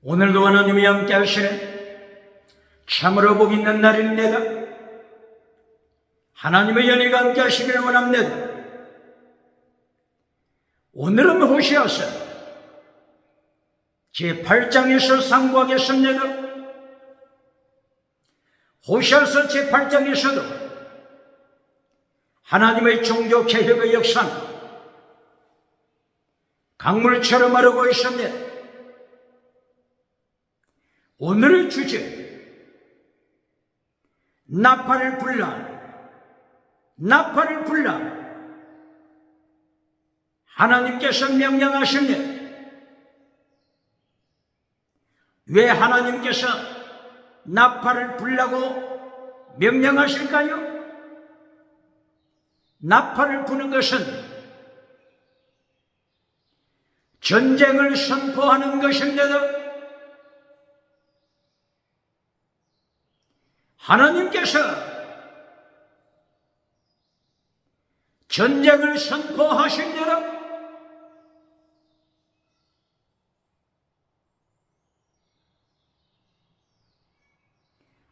오늘도 하나님이 함께 하시는 참으로 복 있는 날입니다. 하나님의 연회가 함께 하시기를 원합니다. 오늘은 호시아서 제8장에서 상고하겠습니다. 호시아서 제8장에서도 하나님의 종교 개혁의 역사는 강물처럼 흐르고 있습니다. 오늘의 주제, 나팔을 불라. 나팔을 불라. 하나님께서 명령하십니다. 왜 하나님께서 나팔을 불라고 명령하실까요? 나팔을 부는 것은 전쟁을 선포하는 것입니다. 하나님께서 전쟁을 선포하십니다.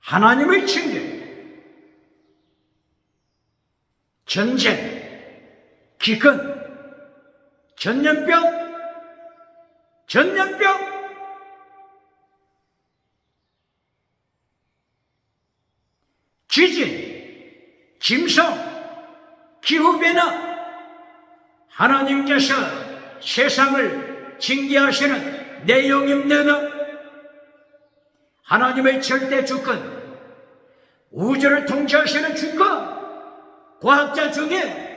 하나님의 징계, 전쟁, 기근, 전염병, 지진, 짐승, 기후변화, 하나님께서 세상을 징계하시는 내용입니다. 하나님의 절대 주권, 우주를 통치하시는 주권, 과학자 중에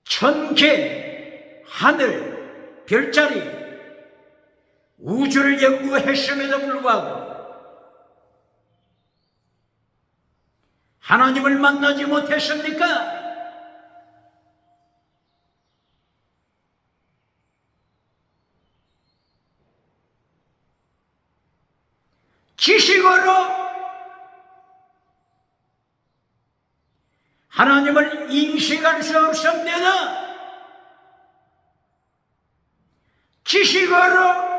천개 하늘, 별자리, 우주를 연구했음에도 불구하고 하나님을 만나지 못했습니까? 지식으로 하나님을 인식할 수 없습니다. 지식으로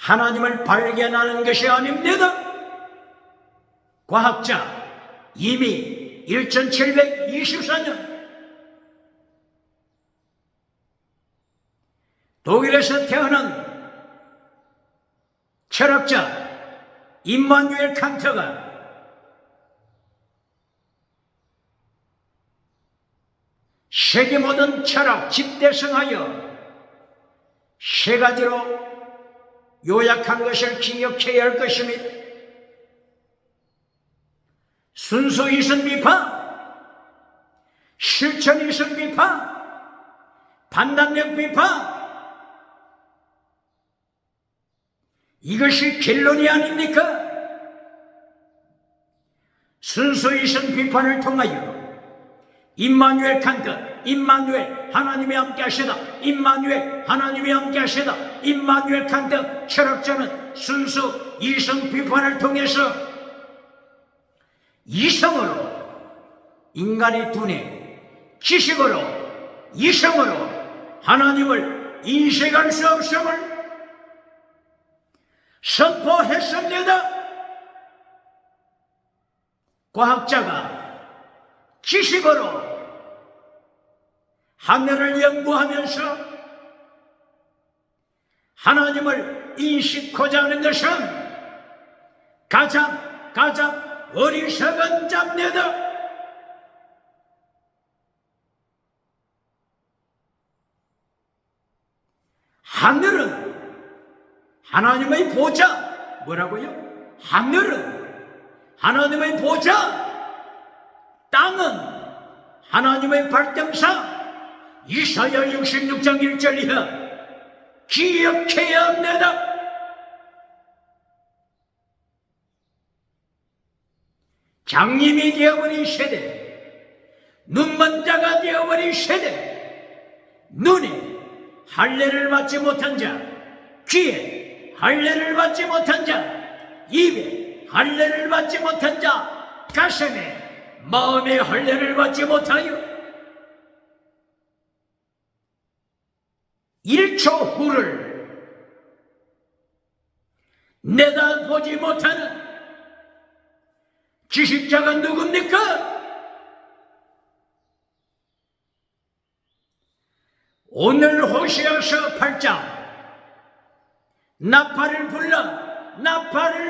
하나님을 발견하는 것이 아닙니다. 과학자 이미 1724년 독일에서 태어난 철학자 임마누엘 칸트가 세계 모든 철학 집대성하여 세 가지로 요약한 것을 기억해야 할 것입니다. 순수 이성 비판, 실천 이성 비판, 판단력 비판, 이것이 결론이 아닙니까? 순수 이성 비판을 통하여 임마누엘 칸트, 임마누엘 하나님이 함께 하시다, 임마누엘 하나님이 함께 하시다, 임마누엘 칸트 철학자는 순수 이성 비판을 통해서 이성으로 인간의 두뇌, 지식으로 이성으로 하나님을 인식할 수 없음을 선포했습니다. 과학자가 지식으로 하늘을 연구하면서 하나님을 인식하고자 하는 것은 가장 어리석은 자입니다. 하늘은 하나님의 보좌, 뭐라고요? 하늘은 하나님의 보좌, 땅은 하나님의 발등상, 이사야 66장 1절 이하 기억해야 합니다. 장님이 되어버린 세대, 눈먼 자가 되어버린 세대, 눈에 할례를 받지 못한 자, 귀에 할례를 받지 못한 자, 입에 할례를 받지 못한 자, 가슴에 마음의 할례를 받지 못하여 1초 후를 내다보지 못하는 지식자가 누굽니까? 오늘 호시아서 8장 나팔을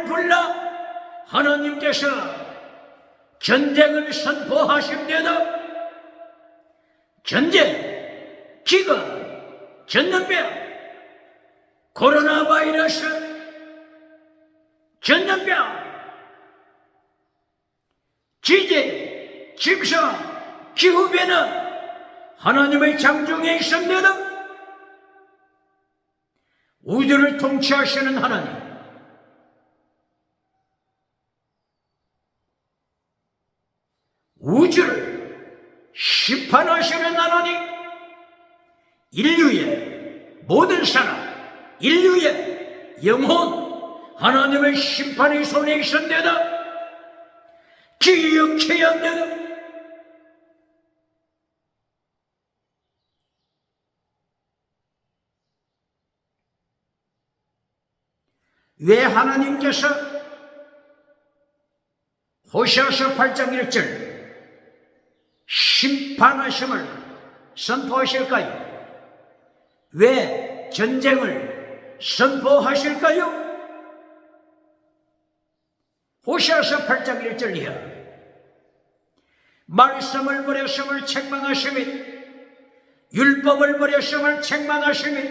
불러 하나님께서 전쟁을 선포하십니다. 전쟁, 기근, 전염병, 코로나 바이러스, 전염병, 지진, 침상, 기후변화, 하나님의 장중에 있습니다. 우주를 통치하시는 하나님, 우주를 심판하시는 하나님, 인류의 모든 사람, 인류의 영혼, 하나님의 심판의 손에 있습니다. 기억해야 합니다. 왜 하나님께서 호시아서 8장 1절 심판하심을 선포하실까요? 왜 전쟁을 선포하실까요? 호시아서 8장 1절이야. 말씀을 버렸음을 책망하시며 율법을 버렸음을 책망하시며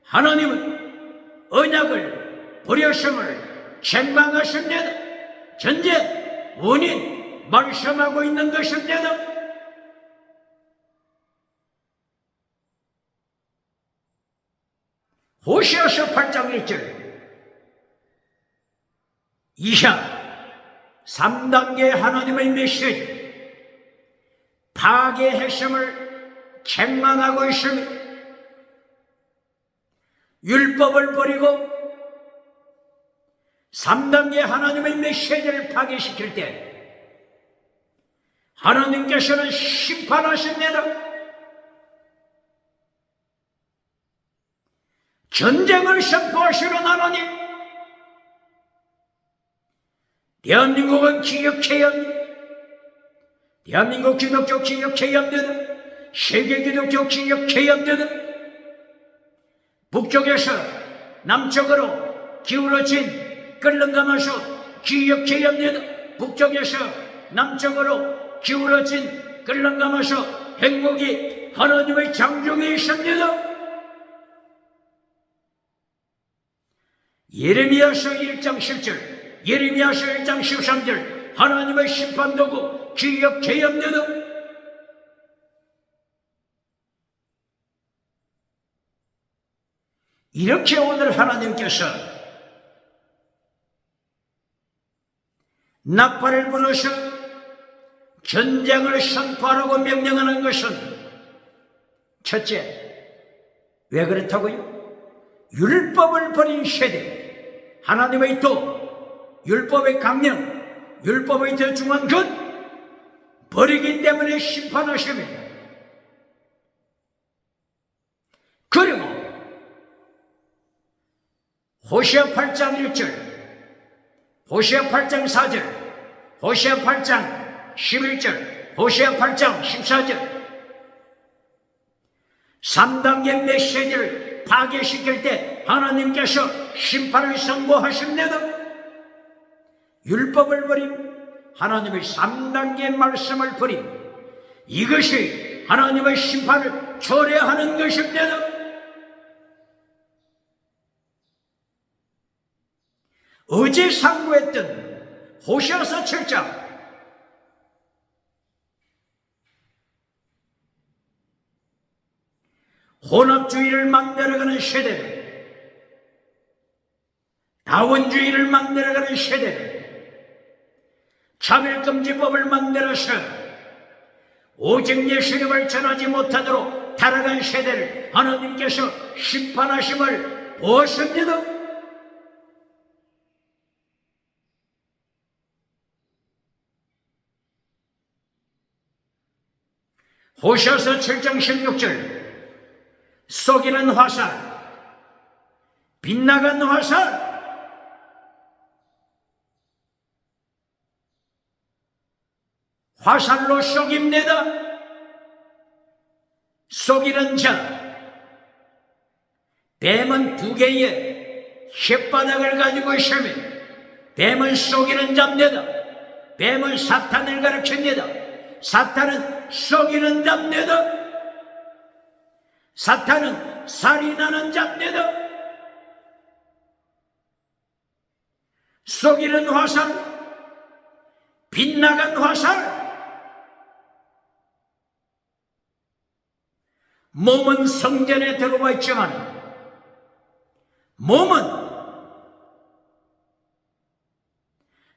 하나님은 언약을 버렸음을 책망하십니다. 전제 원인 말씀하고 있는 것입니다. 호시아서 8장 1절 이상 3단계 하나님의 메시지 파괴의 핵심을 책망하고 있습니다. 율법을 버리고 3단계 하나님의 메시지를 파괴시킬 때 하나님께서는 심판하십니다. 전쟁을 선포하시는 하나님, 대한민국은 기억해야 합니다. 대한민국 기독교 기억해야 합니다. 세계 기독교 기억해야 합니다. 북쪽에서 남쪽으로 기울어진 끓는 가마솥 기억해야 합니다. 북쪽에서 남쪽으로 기울어진 끓는 가마솥 행복이 하나님의 장중에 있습니다. 예레미야서 1장 10절, 예레미야서 1장 13절 하나님의 심판도구 기억해야 합니다. 이렇게 오늘 하나님께서 나팔을 불어서 전쟁을 선포하라고 명령하는 것은 첫째, 왜 그렇다고요? 율법을 버린 세대, 하나님의 도, 율법의 강령, 율법의 더 중요한 것 버리기 때문에 심판하십니다. 그리고 호시아 8장 1절, 호시아 8장 4절, 호시아 8장 11절, 호시아 8장 14절 3단계 메시지를 파괴시킬 때 하나님께서 심판을 선고하십니다. 율법을 버린 하나님의 3단계 말씀을 버린 이것이 하나님의 심판을 초래하는 것입니다. 어제 상고했던 호시아서 7장 혼합주의를 만들어가는 세대를, 다원주의를 만들어가는 세대를, 차별금지법을 만들어서 오직 예수님을 전하지 못하도록 타락한 세대를 하나님께서 심판하심을 보았습니다. 호시아서 7장 16절 쏘기는 화살, 빗나간 화살, 화살로 쏘깁니다. 쏘기는 자, 뱀은 두 개의 혓바닥을 가지고 있으며 뱀은 쏘기는 잡니다. 뱀은 사탄을 가르칩니다. 사탄은 쏘기는 잡니다. 사탄은 살인하는 잡니다. 쏘기는 화살, 빗나간 화살. 몸은 성전에 들어와 있지만 몸은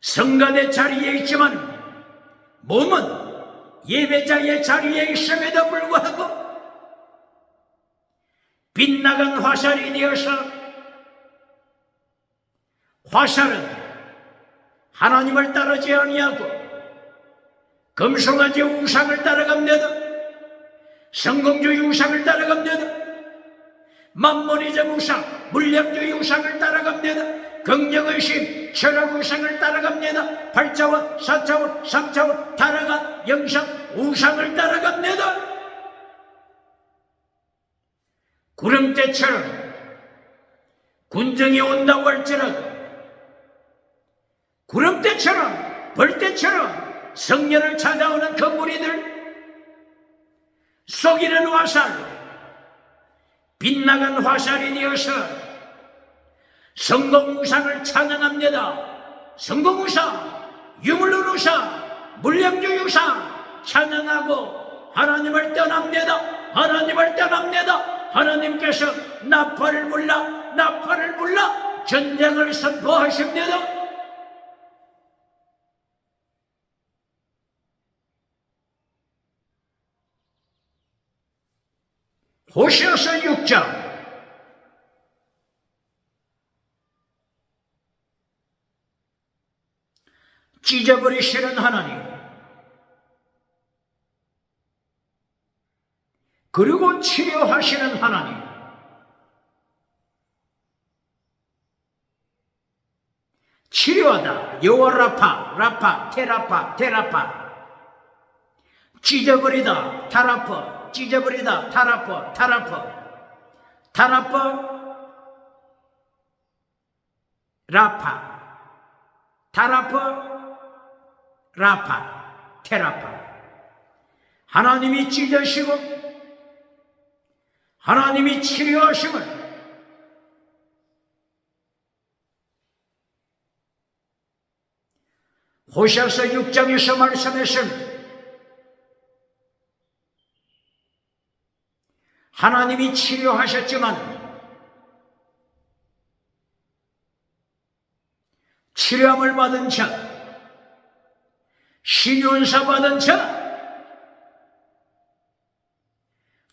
성가대 자리에 있지만 몸은 예배자의 자리에 있음에도 불구하고 빗나간 화살이 되어서 화살은 하나님을 따르지 아니하고 금송아지 우상을 따라갑니다. 성공주의 우상을 따라갑니다. 만몬이즘 우상, 물량주의 우상을 따라갑니다. 긍정의식, 철학 우상을 따라갑니다. 8차원, 4차원, 3차원 타락한 영상 우상을 따라갑니다. 구름대처럼 군정이 온다고 할지라도 구름대처럼 벌떼처럼 성년을 찾아오는 그 무리들, 쏘기는 화살, 빗나간 화살이 되어서 성공우상을 찬양합니다. 성공우상, 유물론 우상, 물량주의 우상 찬양하고 하나님을 떠납니다. 하나님을 떠납니다. 하나님께서 나팔을 불러 전쟁을 선포하십니다. 호시아서 6장 찢어버리시는 하나님, 그리고 치료하시는 하나님, 치료하다 여호와 라파, 테라파, 찢어버리다 타라퍼, 찢어버리다 타라퍼, 라파, 테라파. 하나님이 찢으시고 하나님이 치료하심을 호시아서 6장에서 말씀했습니다. 하나님이 치료하셨지만 치료함을 받은 자, 신윤사 받은 자,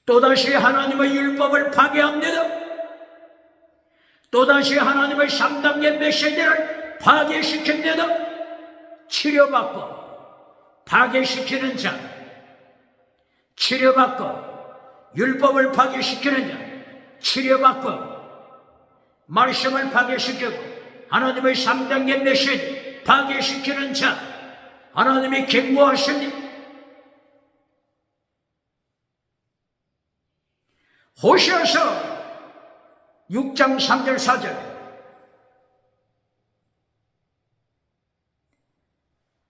또다시 하나님의 율법을 파괴합니다. 또다시 하나님의 3단계 메시지를 파괴시킵니다. 치료받고 파괴시키는 자, 치료받고 율법을 파괴시키는 자, 치료받고 말씀을 파괴시키고 하나님의 3단계 메시지 파괴시키는 자, 하나님이 경고하십니다. 호시아서 6장 3절 4절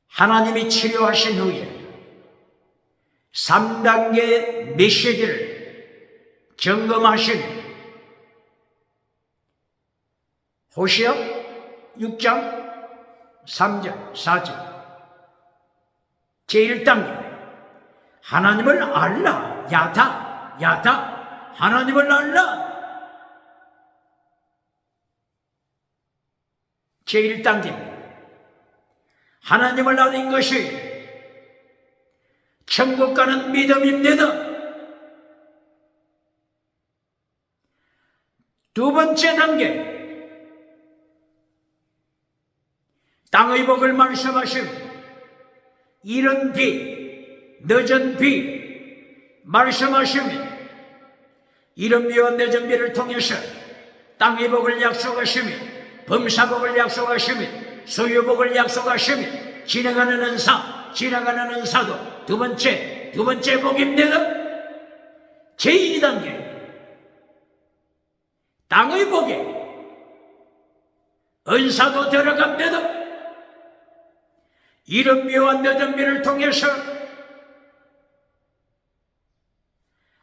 하나님이 치료하신 후에 3단계 메시지를 점검하신 호시아 6장 3절 4절 제1단계 하나님을 알라, 야다 하나님을 알라. 제1단계입니다. 하나님을 아는 것이 천국 가는 믿음입니다. 두 번째 단계, 땅의 복을 말씀하신 이른 비, 늦은 비, 말씀하시며 이런 묘한 내전비를 통해서 땅의 복을 약속하시며 범사복을 약속하시며 소유복을 약속하시며 지나가는 은사도 두 번째 복입니다. 제2단계 땅의 복에 은사도 들어갑니다. 이런 묘한 내전비를 통해서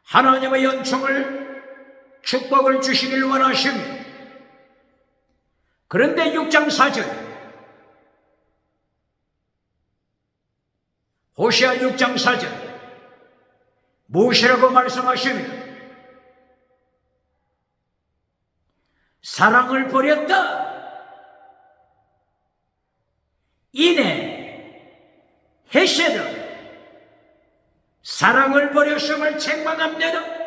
하나님의 연총을 축복을 주시길 원하십니다. 그런데 6장 4절 호시아 6장 4절 무엇이라고 말씀하십니까? 사랑을 버렸다. 이내 헤세드 사랑을 버렸음을 책망합니다.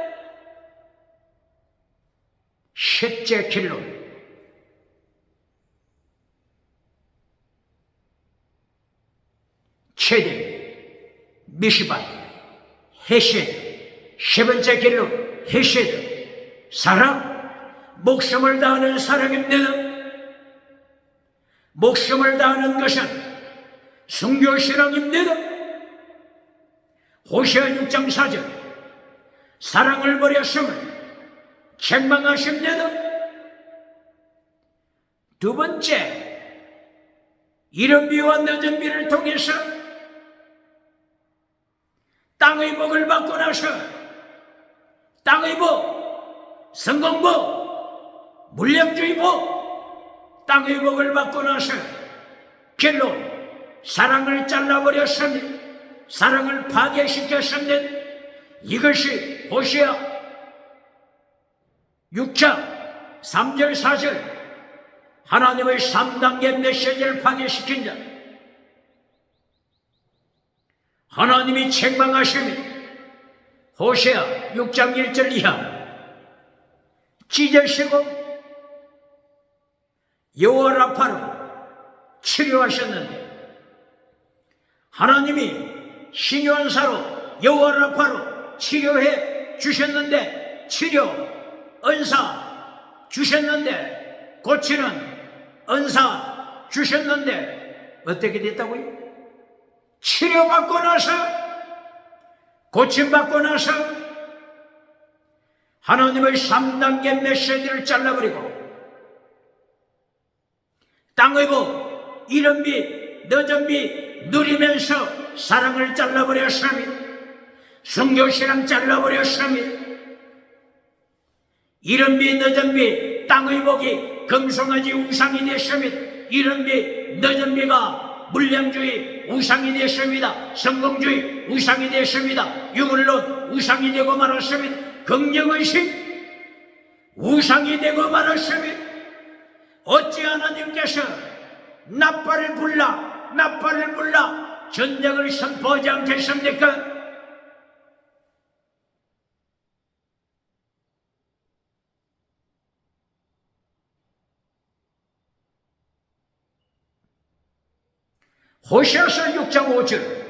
셋째 길로 최대 미시바 헤세드 세 번째 길로 헤세드 사랑 목숨을 다하는 사랑입니다. 목숨을 다하는 것은 순교신앙입니다. 호시아 6장 4절 사랑을 버렸음을 책망하십니다. 두 번째 이런 묘한 늦은 비를 통해서 땅의 복을 받고 나서 땅의 복, 성공복, 물량주의 복, 땅의 복을 받고 나서 결론 사랑을 잘라버렸습니다. 사랑을 파괴시켰습니다. 이것이 호시아 6장 3절 4절 하나님의 3단계 메시지를 파괴시킨 자 하나님이 책망하십니다. 호시아 6장 1절 이하 찢으시고 여호와 라파로 치료하셨는데 하나님이 신유한사로 여호와 라파로 치료해 주셨는데 치료 은사 주셨는데 고치는 은사 주셨는데 어떻게 됐다고요? 치료받고 나서 고침받고 나서 하나님의 3단계 메시지를 잘라버리고 땅의 복, 이른 비, 늦은 비 누리면서 사랑을 잘라버렸습니다. 순교신앙 잘라버렸습니다. 이른 비, 늦은 비, 땅의 복이 금송아지 우상이 됐습니다. 이른 비, 늦은 비가 물량주의 우상이 됐습니다. 성공주의 우상이 됐습니다. 유물론 우상이 되고 말았습니다. 긍정의식 우상이 되고 말았습니다. 어찌 하나님께서 나팔을 불라 전쟁을 선포하지 않겠습니까? 호시아서 6장 5절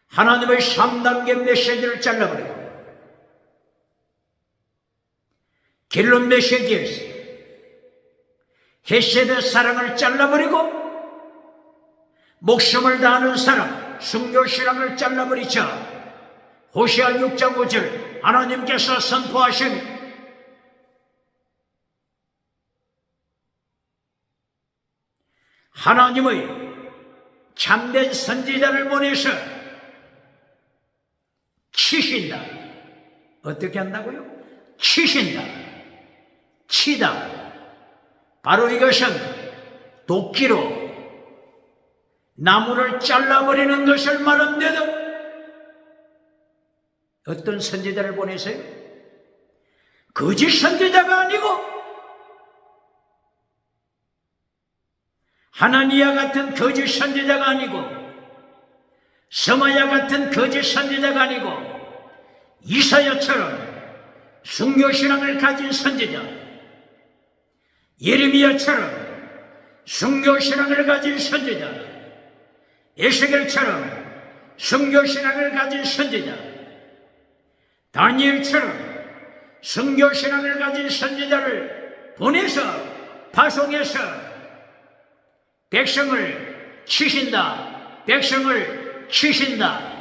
하나님의 3단계 메시지를 잘라버리고 결론 메시지에서 헤세드 사랑을 잘라버리고 목숨을 다하는 사랑 순교신앙을 잘라버리자 호시아 6장 5절 하나님께서 선포하신 하나님의 참된 선지자를 보내서 치신다. 어떻게 한다고요? 치신다. 치다. 바로 이것은 도끼로 나무를 잘라버리는 것을 말합니다. 어떤 선지자를 보내세요? 거짓 선지자가 아니고 하나니아 같은 거짓 선지자가 아니고 서마야 같은 거짓 선지자가 아니고 이사야처럼 순교신앙을 가진 선지자 예레미야처럼 순교신앙을 가진 선지자 에스겔처럼 선교신앙을 가진 선지자, 다니엘처럼 선교신앙을 가진 선지자를 보내서 파송해서 백성을 치신다. 백성을 치신다.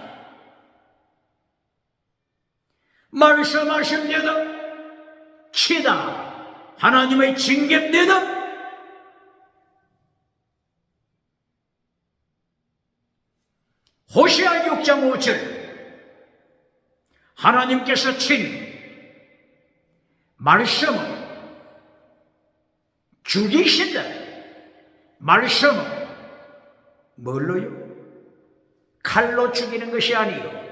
말씀하십니다. 치다. 하나님의 징계입니다. 호시아 6장 5절 하나님께서 친 말씀을 죽이신다. 말씀은 뭘로요? 칼로 죽이는 것이 아니요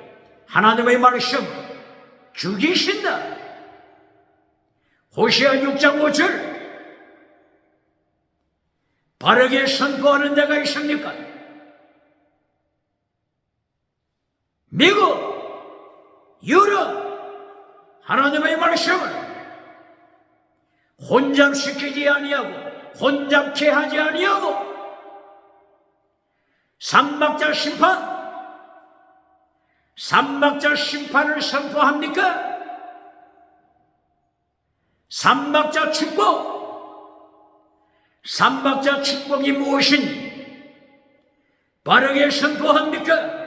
하나님의 말씀 죽이신다. 호시아 6장 5절 바르게 선포하는 자가 있습니까? 미국, 유럽 하나님의 말씀을 혼잡시키지 아니하고 혼잡케 하지 아니하고 삼박자 심판을 선포합니까? 삼박자 축복이 무엇인지 바르게 선포합니까?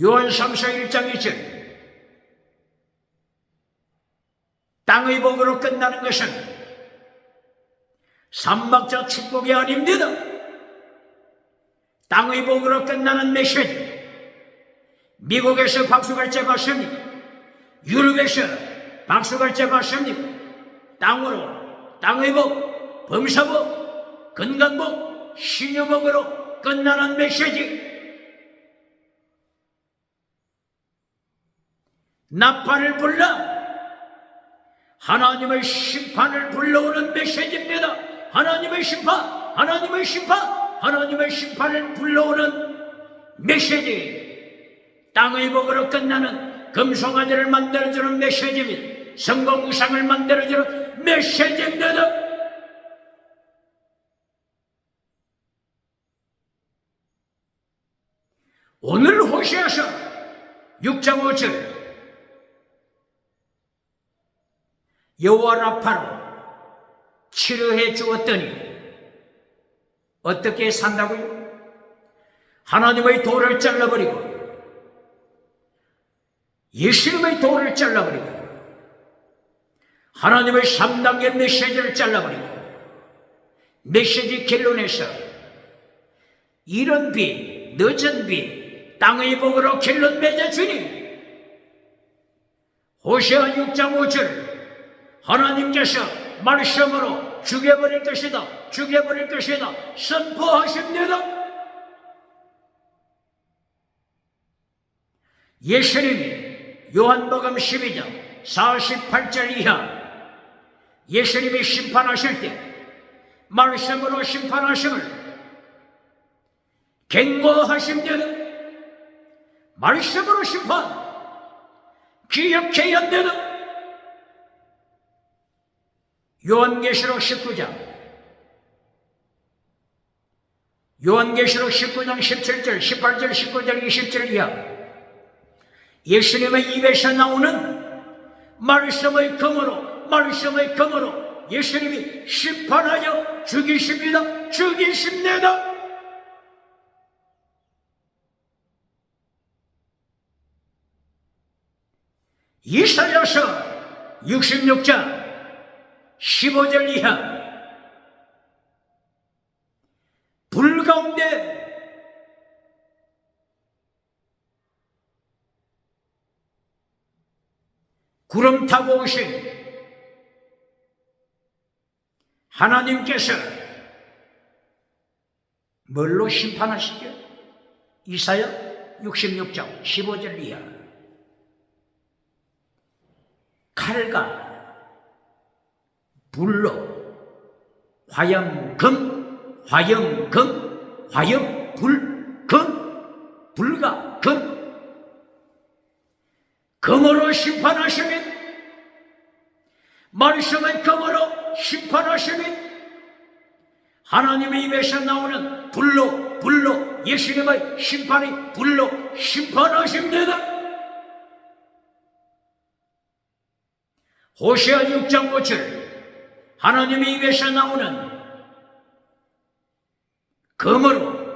요한 3서 1장 2절 땅의 복으로 끝나는 것은 삼박자 축복이 아닙니다. 땅의 복으로 끝나는 메시지 미국에서 박수갈채 받습니까? 유럽에서 박수갈채 받습니까? 땅으로 땅의 복, 범사복, 건강복, 신유복으로 끝나는 메시지 나팔을 불러 하나님의 심판을 불러오는 메시지입니다. 하나님의 심판, 하나님의 심판, 하나님의 심판을 불러오는 메시지. 땅의 복으로 끝나는 금송아지를 만들어주는 메시지입니다. 성공우상을 만들어주는 메시지입니다. 오늘 호시아서 6장 5절 여호와 라파로 치료해 주었더니 어떻게 산다고요? 하나님의 돌을 잘라버리고 예수님의 돌을 잘라버리고 하나님의 3단계 메시지를 잘라버리고 메시지 결론에서 이른 비, 늦은 비, 땅의 복으로 결론 맺어주니 호시아 6장 5절 하나님께서 말씀으로 죽여버릴 것이다. 죽여버릴 것이다. 선포하십니다. 예수님이 요한복음 12장 48절 이하 예수님이 심판하실 때 말씀으로 심판하심을 경고하십니다. 말씀으로 심판 기억해야 합니다. 요한계시록 19장 17절 18절 19절 20절 이하 예수님의 입에서 나오는 말씀의 검으로 예수님이 심판하여 죽이십니다. 죽이십니다. 이사야서 66장 15절 이하 불 가운데 구름 타고 오신 하나님께서 뭘로 심판하시죠? 이사야 66장 15절 이하 칼과 불로 화염금, 불과 금으로 심판하시면 말씀의 금으로 심판하시면 하나님의 입에서 나오는 불로 예수님의 심판이 불로 심판하십니다. 호세아 6장 5절 하나님의 입에서 나오는 검으로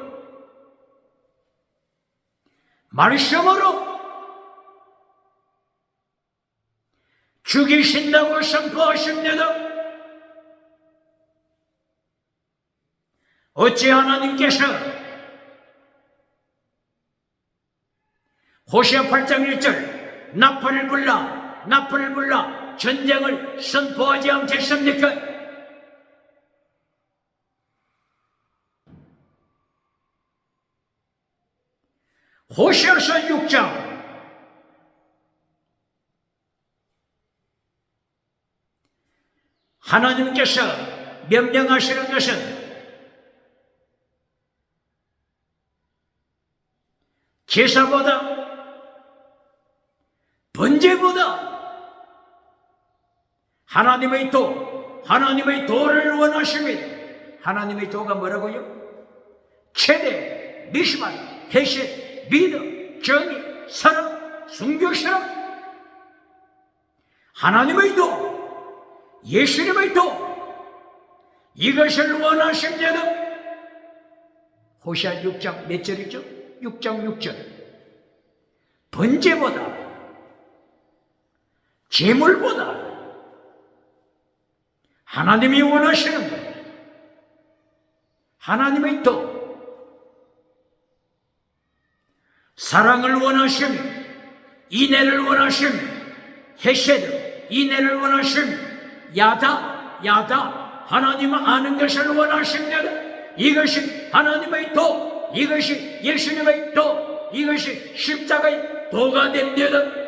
말씀으로 죽이신다고 선포하십니다. 어찌 하나님께서 호세아 8장 1절 나팔을 불라 전쟁을 선포하지 않겠습니까? 호세아서 6장 하나님께서 명령하시는 것은 제사보다 번제보다 하나님의 도를 원하십니다. 하나님의 도가 뭐라고요? 최대, 미시만, 회식, 믿음, 정의, 사랑, 순교사랑 하나님의 도, 예수님의 도 이것을 원하십니다. 호세아 6장 몇 절이죠? 6장 6절 번제보다 제물보다 하나님이 원하시는 거예요. 하나님의 도 사랑을 원하시며 인애를 하시며 헤세드 인애를 원하시며 야다 하나님 아는 것을 원하십니다. 이것이 하나님의 도, 이것이 예수님의 도, 이것이 십자가의 도가 됩니다.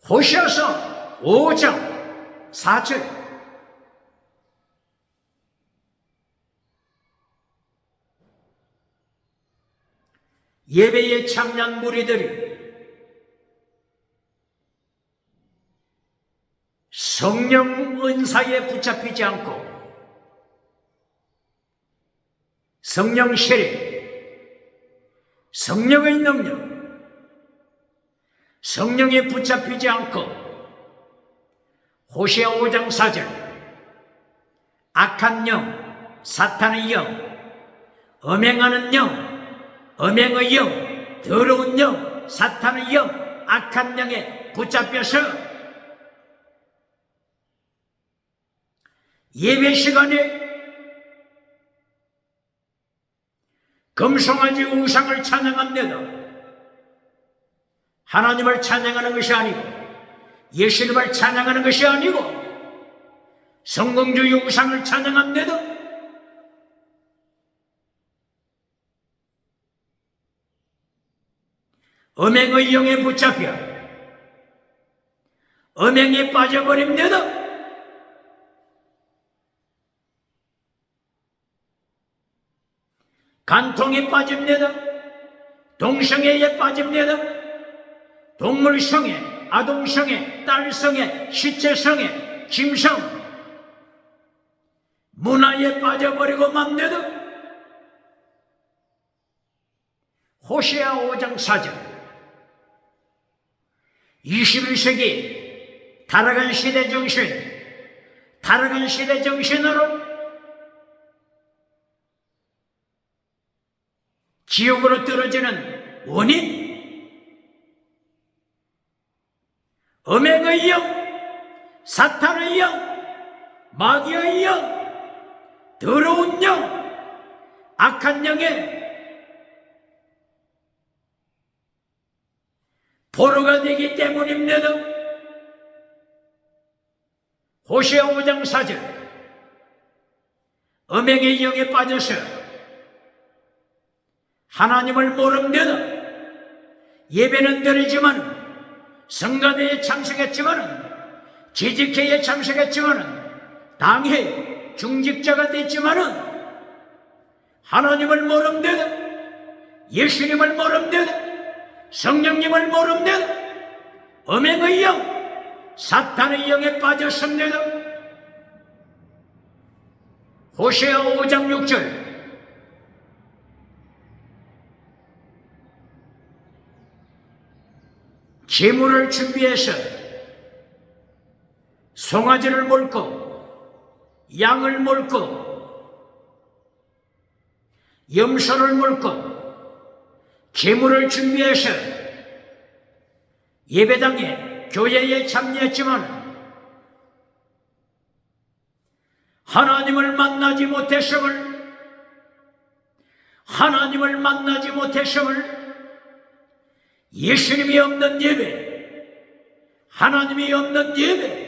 호세아서 5장 4절 예배의 참여한 무리들이 성령 은사에 붙잡히지 않고 성령 세례, 성령의 능력, 성령에 붙잡히지 않고 호세아 5장 4절 악한 영, 사탄의 영, 음행하는 영, 음행의 영, 더러운 영, 사탄의 영, 악한 영에 붙잡혀서 예배 시간에 금송아지 우상을 찬양합니다. 하나님을 찬양하는 것이 아니고 예수님을 찬양하는 것이 아니고 성공주의 우상을 찬양합니다. 음행의 영에 붙잡혀 음행에 빠져버립니다. 간통에 빠집니다. 동성애에 빠집니다. 동물성애, 아동성애, 딸성애, 시체성애, 짐성, 문화에 빠져버리고 맙니다. 호세아 5장 4절 21세기 타락한 시대 정신으로 지옥으로 떨어지는 원인 음행의 영, 사탄의 영, 마귀의 영, 더러운 영, 악한 영에 포로가 되기 때문입니다. 호세아 5장 4절 음행의 영에 빠져서 하나님을 모릅니다. 예배는 드리지만 성가대에 참석했지만 재직회에 참석했지만 당회 중직자가 됐지만 하나님을 모릅니다. 예수님을 모릅니다. 성령님을 모릅니다. 음행의 영, 사탄의 영에 빠졌습니다. 호세아 5장 6절. 제물을 준비해서 송아지를 몰고 양을 몰고 염소를 몰고 제물을 준비해서 예배당에 교회에 참여했지만 하나님을 만나지 못했음을 예수님이 없는 예배, 하나님이 없는 예배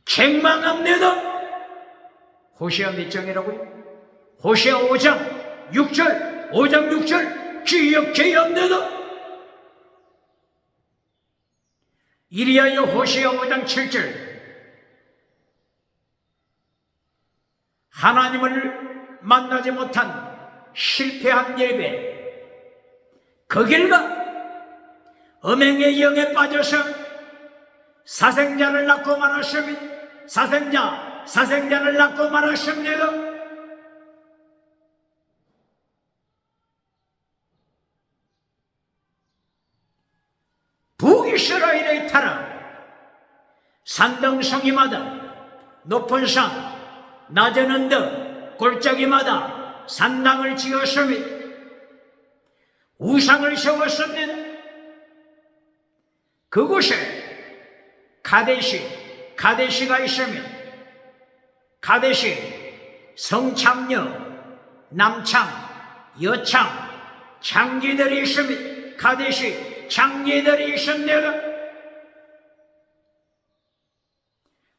책망합니다. 호세아 몇 장이라고요? 호세아 5장 6절, 5장 6절 기억해야 합니다. 이리하여 호세아 5장 7절 하나님을 만나지 못한 실패한 예배, 그 결과 음행의 영에 빠져서 사생자를 낳고 말았습니다. 사생자를 낳고 말았습니다. 북이스라엘의 타락, 산등성이마다 높은 산, 낮은 언덕, 골짜기마다 산당을 지었습니다. 우상을 세웠습니다. 그곳에 가데시가 있습니다. 가데시 성창녀, 남창, 여창, 창기들이 있습니다. 가데시 창기들이 있습니다.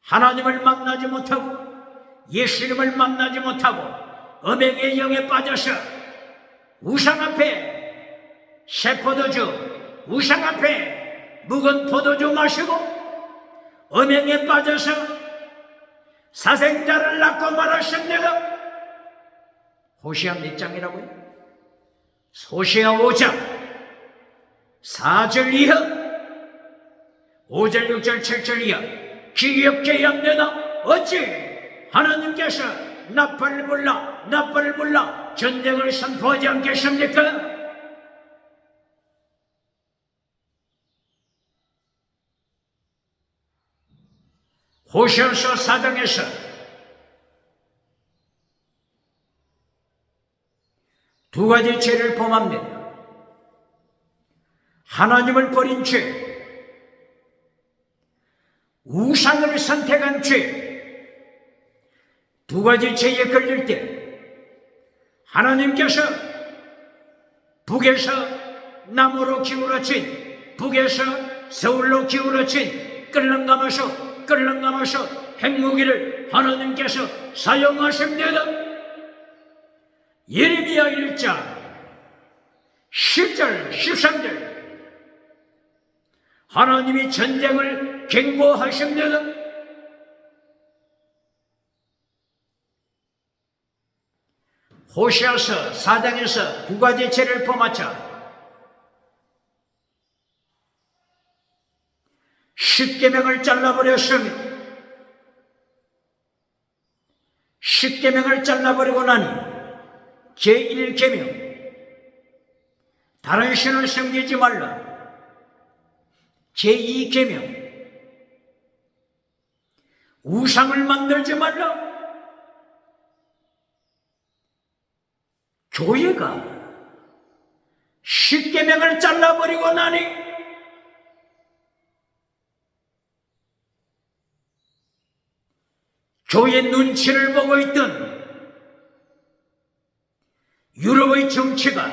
하나님을 만나지 못하고 예수님을 만나지 못하고 음행의 영에 빠져서 우상 앞에 새포도주, 우상 앞에 묵은 포도주 마시고 음행에 빠져서 사생자를 낳고 말았습니다. 호세아 몇 장이라고요? 호세아 5장 4절 이하, 5절 6절 7절 이하 기억해야 합니다. 어찌 하나님께서 나팔을 불라 전쟁을 선포하지 않겠습니까? 호세아서 4장에서 두 가지 죄를 범합니다. 하나님을 버린 죄, 우상을 선택한 죄. 두 가지 죄에 걸릴 때 하나님께서 북에서 남으로 기울어진, 북에서 서울로 기울어진 끌렁감아서 핵무기를 하나님께서 사용하십니다. 예레미야 1장 10절 13절 하나님이 전쟁을 경고하십니다. 호세아서 4장에서 두 가지 죄를 범하자 십계명을 잘라버렸습니다. 십계명을 잘라버리고 나니 제1계명 다른 신을 섬기지 말라. 제2계명 우상을 만들지 말라. 교회가 십계명을 잘라버리고 나니 교회 눈치를 보고 있던 유럽의 정치가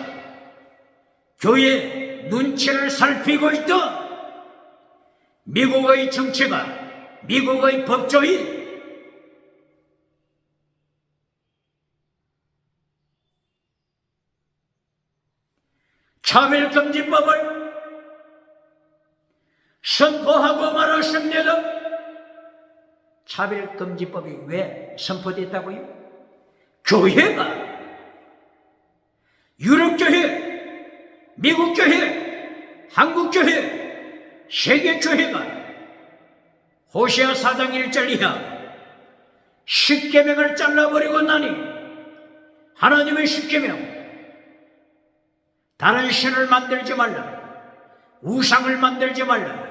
교회 눈치를 살피고 있던 미국의 정치가 미국의 법조인 차별금지법을 선포하고 말았습니다. 차별금지법이 왜 선포됐다고요? 교회가 유럽교회, 미국교회, 한국교회, 세계교회가 호세아 4장 1절 이하 10계명을 잘라버리고 나니 하나님의 10계명, 다른 신을 만들지 말라, 우상을 만들지 말라,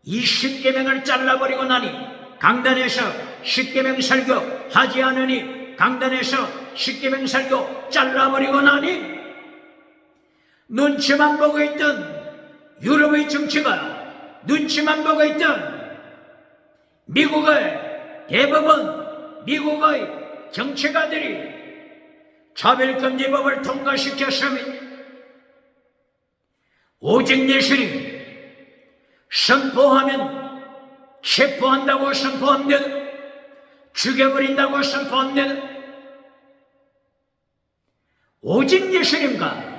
이 10계명을 잘라버리고 나니 강단에서 10계명 설교 하지 않으니 강단에서 10계명 설교 잘라버리고 나니 눈치만 보고 있던 유럽의 정치가, 눈치만 보고 있던 미국의 대법원, 미국의 정치가들이 차별금지법을 통과시켰으면 오직 예수님 선포하면 체포한다고 선포합니다. 죽여버린다고 선포합니다. 오직 예수님과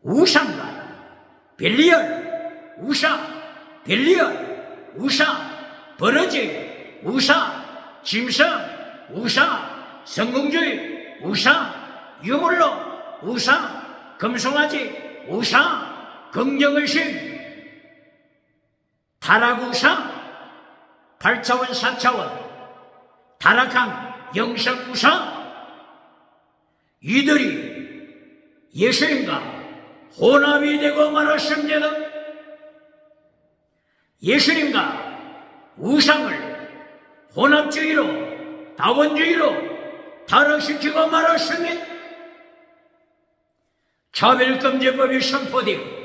우상과 벨리얼, 우상, 벨리얼, 우상, 버러지, 우상, 짐승, 우상, 성공주의, 우상, 유물로, 우상, 금송아지, 우상, 긍정의식, 타락우상, 8차원, 4차원, 타락한 영성우상, 이들이 예수님과 혼합이 되고 말았습니다. 예수님과 우상을 혼합주의로, 다원주의로 타락시키고 말았습니다. 차별금지법이 선포되고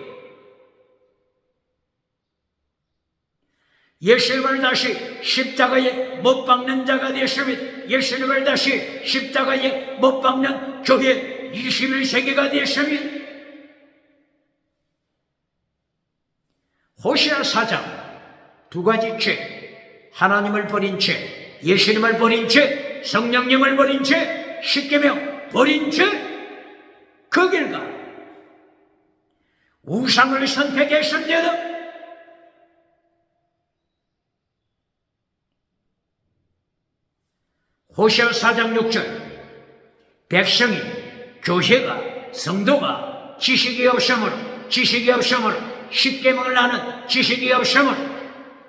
예수님을 다시 십자가에 못 박는 자가 되었으면, 예수님을 다시 십자가에 못 박는 교회 21세기가 되었으면, 호세아 4장 두 가지 죄, 하나님을 버린 죄, 예수님을 버린 죄, 성령님을 버린 죄, 10계명 버린 죄, 그 결과 우상을 선택했습니다. 호세아 4장 6절 백성이, 교회가, 성도가 지식이 없으므로 10계명을 아는 지식이 없으므로,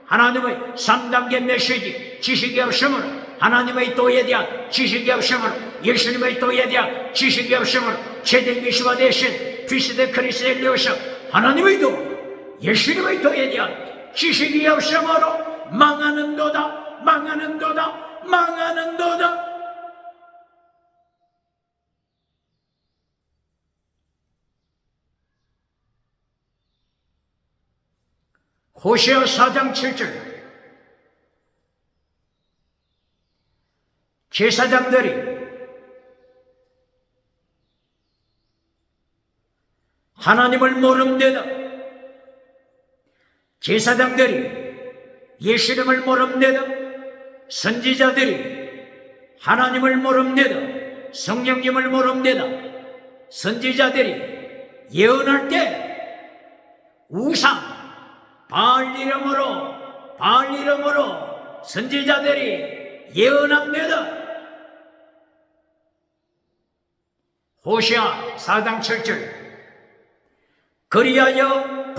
하나님의 3단계 메시지 지식이 없으므로, 하나님의 도에 대한 지식이 없으므로, 예수님의 도에 대한 지식이 없으므로, 최대 미시와 대신 피스대 크리스텔리오서 하나님의 도, 예수님의 도에 대한 지식이 없으므로 망하는도다, 망하는도다, 망하는도다. 호세아 4장 7절 제사장들이 하나님을 모름대다, 제사장들이 예수님을 모름대다, 선지자들이 하나님을 모름대다, 성령님을 모름대다, 선지자들이 예언할 때 우상, 바알 이름으로 선지자들이 예언합니다. 호세아 4장 7절 그리하여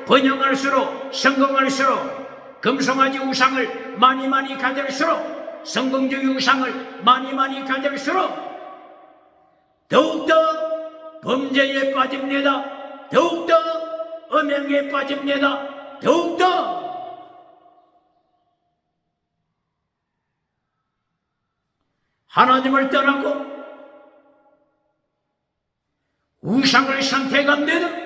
번영할수록 성공할수록 금송아지 우상을 많이 가질수록, 성공주의 우상을 많이 가질수록 더욱더 범죄에 빠집니다. 더욱더 음행에 빠집니다. 더욱더 하나님을 떠나고 우상을 선택합니다.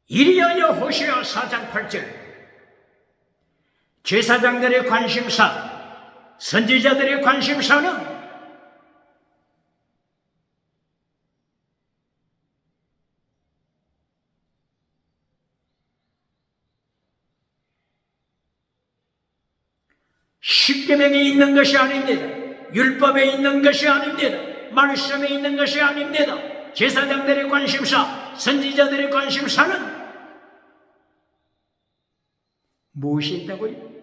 이리하여 호세아 4장 8절 제사장들의 관심사, 선지자들의 관심사는 십계명에 있는 것이 아닙니다. 율법에 있는 것이 아닙니다. 말씀에 있는 것이 아닙니다. 제사장들의 관심사, 선지자들의 관심사는 무엇이 있다고요?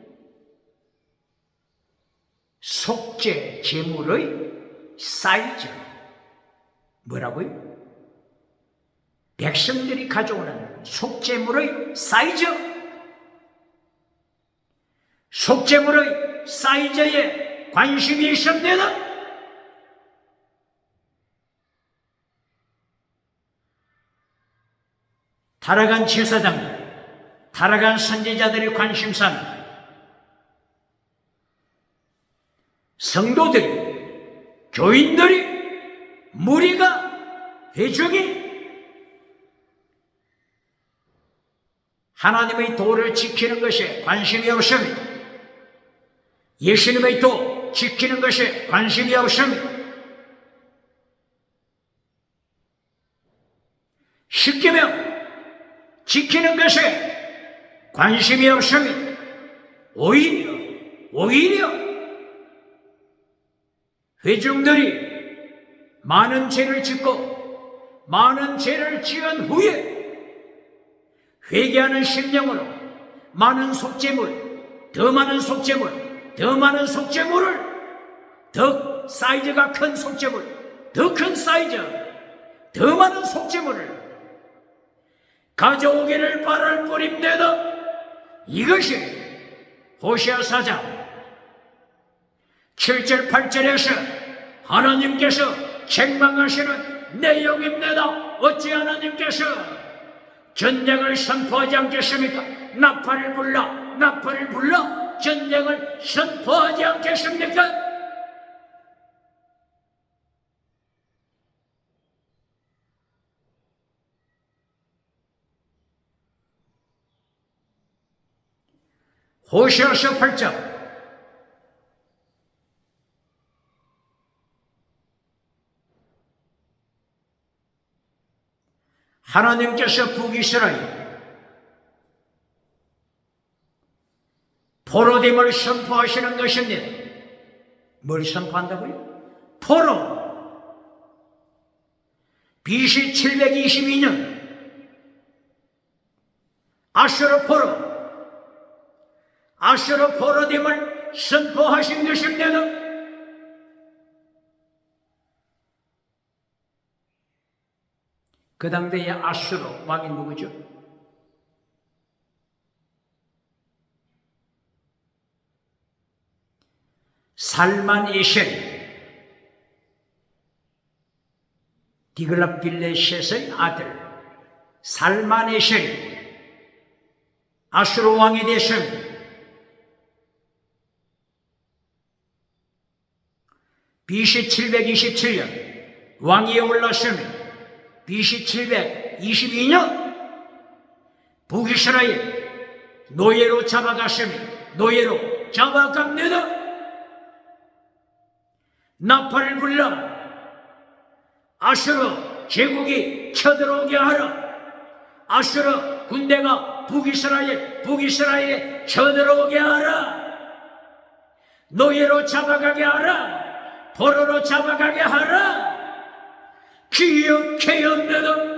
속죄 제물의 사이즈, 뭐라고요? 백성들이 가져오는 속죄물의 사이즈, 속죄물의 사이즈에 관심이 있습니다. 타락한 제사장들, 타락한 선지자들이 관심사는 성도들이, 교인들이, 무리가, 회중이 하나님의 도를 지키는 것에 관심이 없습니다. 예수님의 도 지키는 것에 관심이 없습니다. 십계명 지키는 것에 관심이 없습니다. 오히려 회중들이 많은 죄를 짓고 많은 죄를 지은 후에 회개하는 심령으로 많은 속죄물, 더 많은 속죄물, 더 많은 속죄물을, 더 사이즈가 큰 속죄물, 더 큰 사이즈, 더 많은 속죄물을 가져오기를 바랄 뿐입니다. 이것이 호세아 4장 7절 8절에서 하나님께서 책망하시는 내용입니다. 어찌 하나님께서 전쟁을 선포하지 않겠습니까? 나팔을 불러 전쟁을 선포하지 않겠습니까? 호세아서 8장 하나님께서 북이스라엘 포로됨을 선포하시는 것입니다. 뭘 선포한다고요? 포로. BC 722년 아수르 포로됨을 선포하신 것입니다. 그 당대의 아수르 왕이 누구죠? 살만에셀, 디글랏빌레셋의 아들 살만에셀 아수르 왕이 되었습니다. BC 727년 왕위에 올랐습니다. BC 722년 북이스라엘 노예로 잡아갔습니다. 노예로 잡아갑니다. 나팔을 불러 아수르 제국이 쳐들어오게 하라. 아수르 군대가 북이스라엘에 쳐들어오게 하라. 노예로 잡아가게 하라. 포로로 잡아가게 하라. 기억해야 합니다.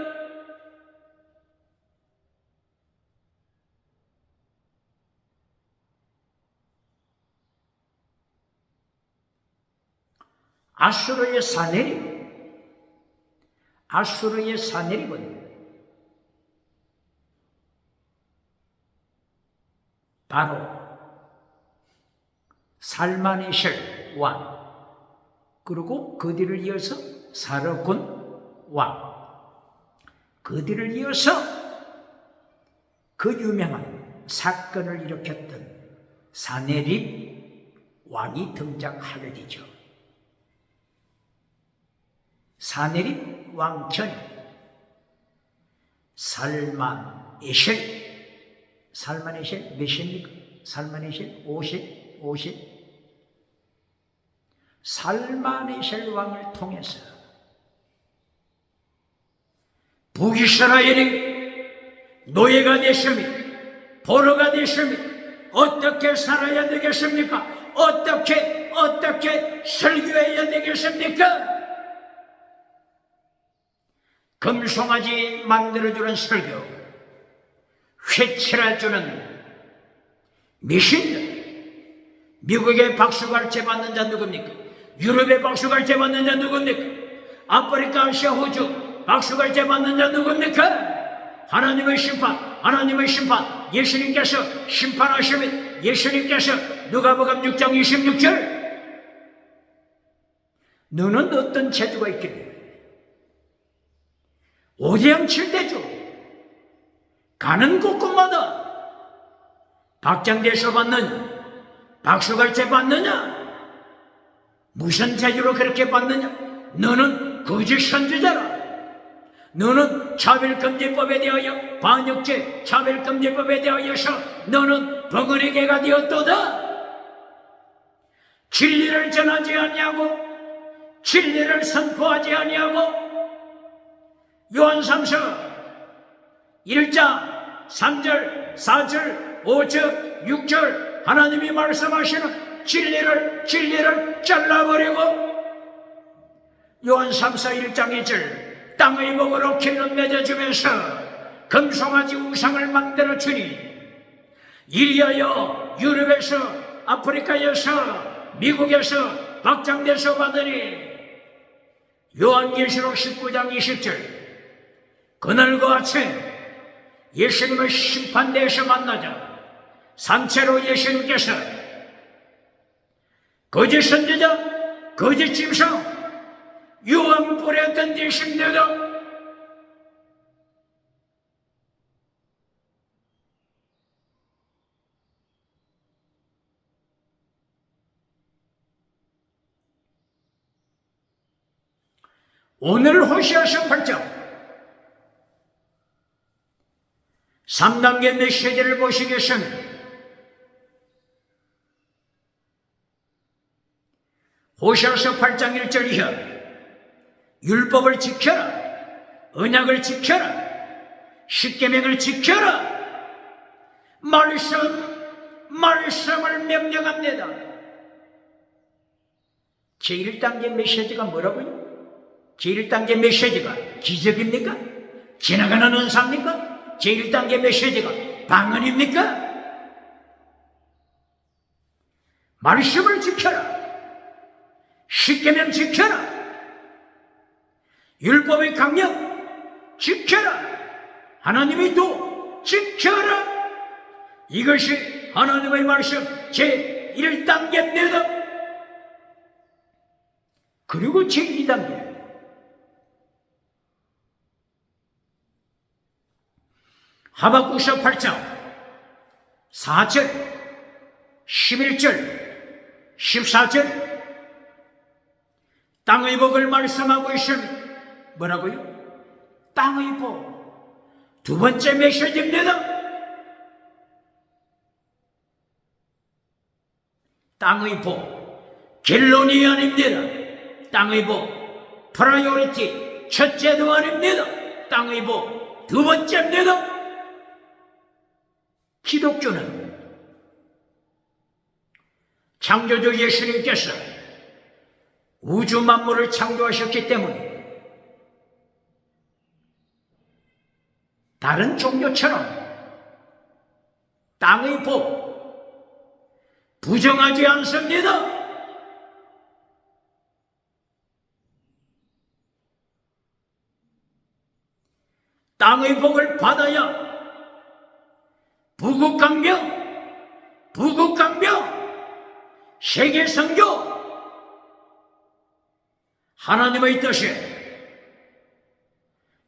아수르의 사내립은 바로 살만에셀 왕, 그리고 그 뒤를 이어서 사르곤 왕, 그 뒤를 이어서 그 유명한 사건을 일으켰던 사내립 왕이 등장하게 되죠. 사내립 왕 전 살만에셀 몇입니까? 살만에셀 50 살만에셀 왕을 통해서 북이스라엘이 노예가 됐습니다. 포로가 됐습니다. 어떻게 살아야 되겠습니까? 어떻게 설교해야 되겠습니까? 금송아지 만들어주는 설교, 회칠해주는 미신들. 미국의 박수갈채 받는 자 누굽니까? 유럽의 박수갈채 받는 자 누굽니까? 아프리카, 아시아, 호주 박수갈채 받는 자 누굽니까? 하나님의 심판, 하나님의 심판. 예수님께서 심판하시면 예수님께서 누가복음 6장 26절 너는 어떤 재주가 있길래 오대양 7대주 가는 곳곳마다 박장대소 받느냐, 박수갈채 받느냐, 무슨 재주로 그렇게 받느냐? 너는 거짓 선지자라. 너는 차별금지법에 대하여 반역죄 차별금지법에 대하여서 너는 버거리개가 되었도다. 진리를 전하지 아니하고 진리를 선포하지 아니하고 요한삼서 1장 3절 4절 5절 6절 하나님이 말씀하시는 진리를 잘라버리고 요한삼서 1장 2절 땅의 목으로 길을 맺어주면서 금송아지 우상을 만들어 주니 이리하여 유럽에서 아프리카에서 미국에서 박장대소 받으니 요한계시록 19장 20절 그날과 아침 예수님의 심판대에서 만나자 산채로 예수님께서 거짓 선지자 거짓 짐승 유황불에 던지신대도 오늘 호시아서 8장 3단계 메시지를 보시겠습니다. 호시아서 8장 1절 이하 율법을 지켜라, 언약을 지켜라, 십계명을 지켜라, 말씀을 명령합니다. 제1단계 메시지가 뭐라고요? 제1단계 메시지가 기적입니까? 지나가는 은사입니까? 제1단계 메시지가 방언입니까? 말씀을 지켜라, 십계명 지켜라, 율법의 강령 지켜라, 하나님의 도 지켜라. 이것이 하나님의 말씀 제1단계입니다. 그리고 제2단계 하박국서 8장 4절 11절 14절 땅의 복을 말씀하고 있습니다. 뭐라고요? 땅의 복. 두 번째 메시지입니다. 땅의 복. 결론이 아닙니다. 땅의 복. 프라이오리티. 첫째도 아닙니다. 땅의 복. 두 번째입니다. 기독교는 창조주 예수님께서 우주 만물을 창조하셨기 때문에 다른 종교처럼 땅의 복 부정하지 않습니다. 땅의 복을 받아야 부국강병, 세계선교, 하나님의 뜻에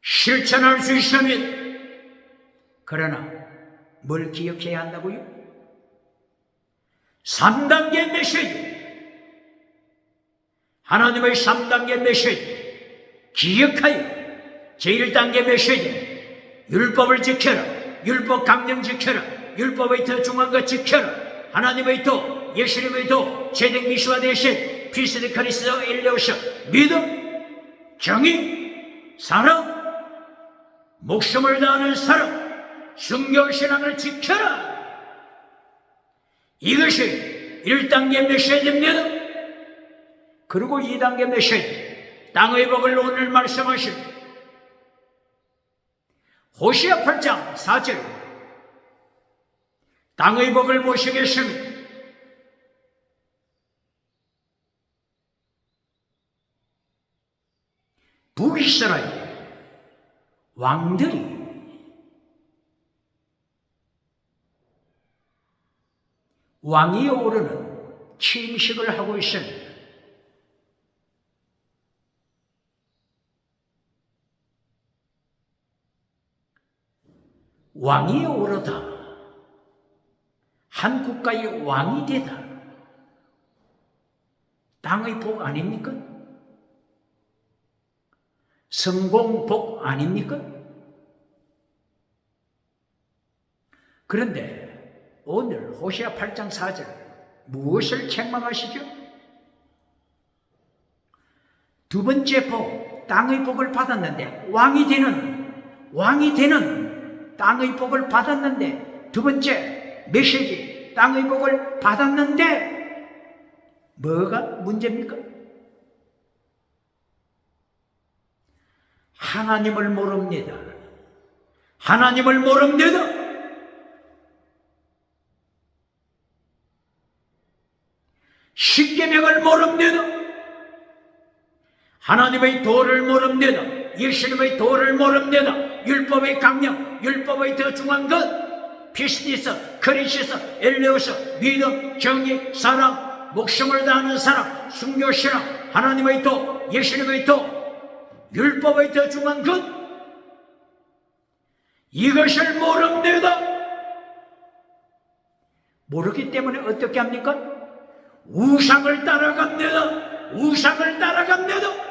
실천할 수 있습니다. 그러나 뭘 기억해야 한다고요? 3단계 메시지, 하나님의 3단계 메시지 기억하여 제1단계 메시지 율법을 지켜라, 율법 강령 지켜라, 율법의 더 중요한 것 지켜라, 하나님의 도, 예수님의 도, 제등 미수와 대신 피스드 크리스도 일레오셔 믿음, 정의, 사랑, 목숨을 다하는 사랑, 순교신앙을 지켜라. 이것이 1단계 메시지입니다. 그리고 2단계 메시지, 땅의 복을 오늘 말씀하신 호시아 8장 4절 땅의 복을 보시겠습니다. 북이스라엘 왕들이 왕위에 오르는 취임식을 하고 있습니다. 왕위에 오르다, 한 국가의 왕이 되다, 땅의 복 아닙니까? 성공복 아닙니까? 그런데 오늘 호시아 8장 4절 무엇을 책망하시죠? 두 번째 복, 땅의 복을 받았는데 왕이 되는 땅의 복을 받았는데, 두 번째 메시지, 땅의 복을 받았는데 뭐가 문제입니까? 하나님을 모릅니다. 하나님을 모릅니다. 십계명을 모릅니다. 하나님의 도를 모릅니다. 예수님의 도를 모릅니다. 율법의 강령, 율법의 더 중요한 것, 피스티스, 크리시스, 엘레오스, 믿음, 정의, 사랑, 목숨을 다하는 사랑, 순교신앙, 하나님의 도, 예수님의 도, 율법의 더 중요한 것, 이것을 모릅니다. 모르기 때문에 어떻게 합니까? 우상을 따라갑니다. 우상을 따라갑니다.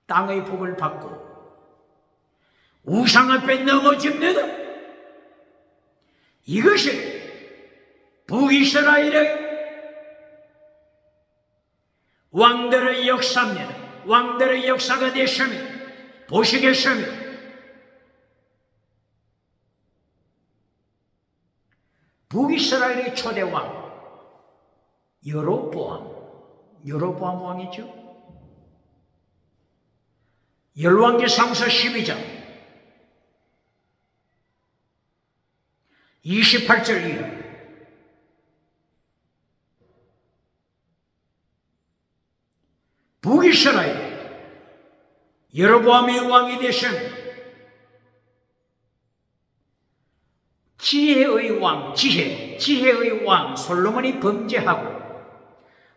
땅의 복을 받고 우상 앞에 넘어집니다. 이것이 북이스라엘의 왕들의 역사입니다. 왕들의 역사가 되십니다. 보시겠습니다. 북이스라엘의 초대 왕 여로보암 왕이죠. 열왕기상서 12장 28절 이하, 북이스라엘에 여로보암이 왕이 되신 지혜의 왕 솔로몬이 범죄하고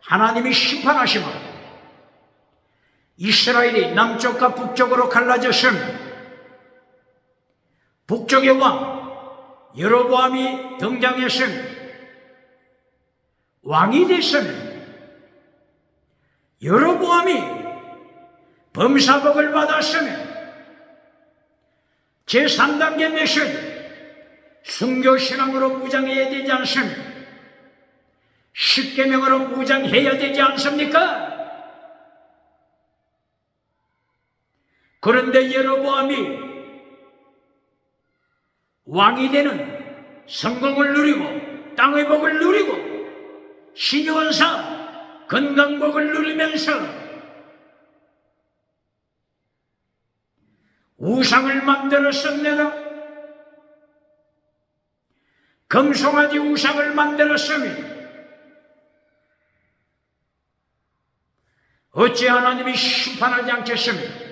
하나님이 심판하시면 이스라엘이 남쪽과 북쪽으로 갈라졌습니다. 북쪽의 왕 여로보암이 등장했습니다. 왕이 됐습니다. 여로보암이 범사복을 받았습니다. 제3단계 메시지, 순교신앙으로 무장해야 되지 않습니까? 십계명으로 무장해야 되지 않습니까? 그런데 여로보암이 왕이 되는 성공을 누리고 땅의 복을 누리고 신유원사 건강복을 누리면서 우상을 만들었습니다. 금송아지 우상을 만들었습니다. 어찌 하나님이 심판하지 않겠습니까?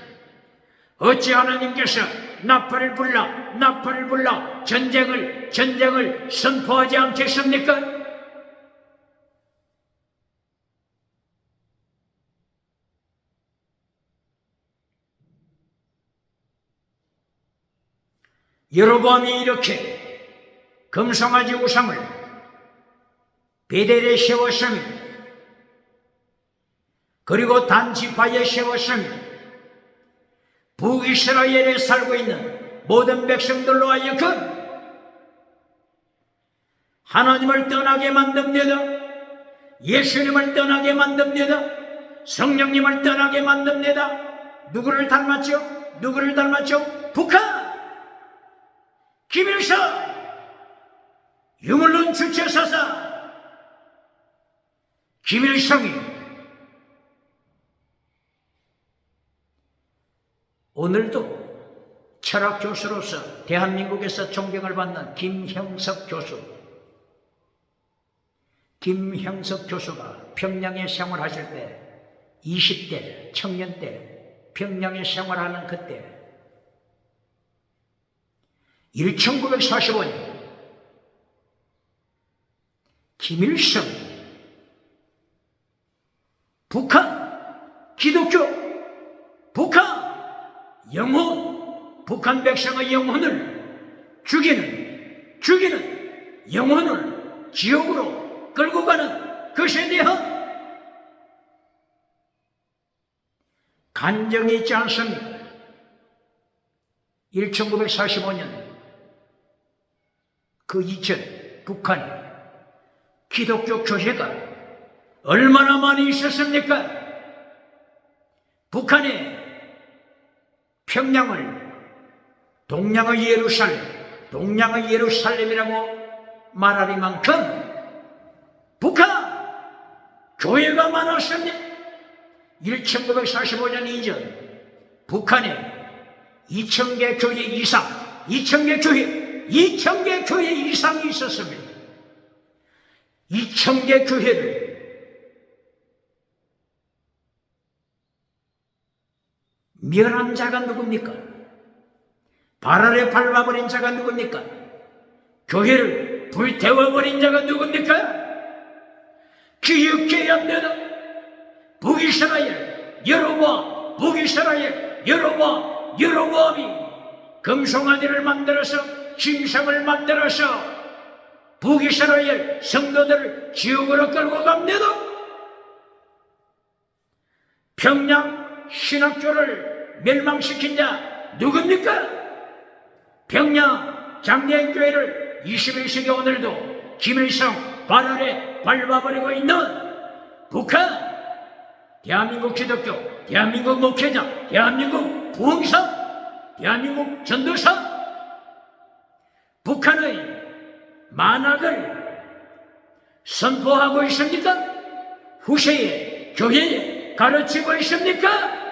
어찌 하나님께서 나팔을 불러 전쟁을 선포하지 않겠습니까? 여로보암이 이렇게 금송아지 우상을 베델에 세웠습니다. 그리고 단 지파에 세웠습니다. 북이스라엘에 살고 있는 모든 백성들로 하여금 하나님을 떠나게 만듭니다. 예수님을 떠나게 만듭니다. 성령님을 떠나게 만듭니다. 누구를 닮았죠? 북한! 김일성! 유물론 주체사사! 김일성이 오늘도 철학 교수로서 대한민국에서 존경을 받는 김형석 교수가 평양에 생활하실 때 20대 청년 때 평양에 생활하는 그때 1945년 김일성 북한 기독교 북한 영혼 북한 백성의 영혼을 죽이는 영혼을 지옥으로 끌고 가는 것에 대한 간정이 있지 않습니까? 1945년 그 이전 북한에 기독교 교회가 얼마나 많이 있었습니까? 북한에 평양을 동양의 예루살렘이라고 말하리만큼 북한 교회가 많았습니다. 1945년 이전 북한에 2,000개 교회 이상 2,000개 교회 이상이 있었습니다. 2,000개 교회를 멸한 자가 누굽니까? 발 아래 밟아버린 자가 누굽니까? 교회를 불태워버린 자가 누굽니까? 기억해야 합니다. 북이스라엘 여로보암, 북이스라엘 여로보암이 금송아지를 만들어서 짐승을 만들어서 북이스라엘 성도들을 지옥으로 끌고 갑니다. 평양 신학교를 멸망시킨 자 누굽니까? 평양 장례교회를 21세기 오늘도 김일성 발 아래 밟아버리고 있는 북한, 대한민국 기독교, 대한민국 목회자, 대한민국 부흥사, 대한민국 전도사, 북한의 만학을 선포하고 있습니까? 후세에 교회에 가르치고 있습니까?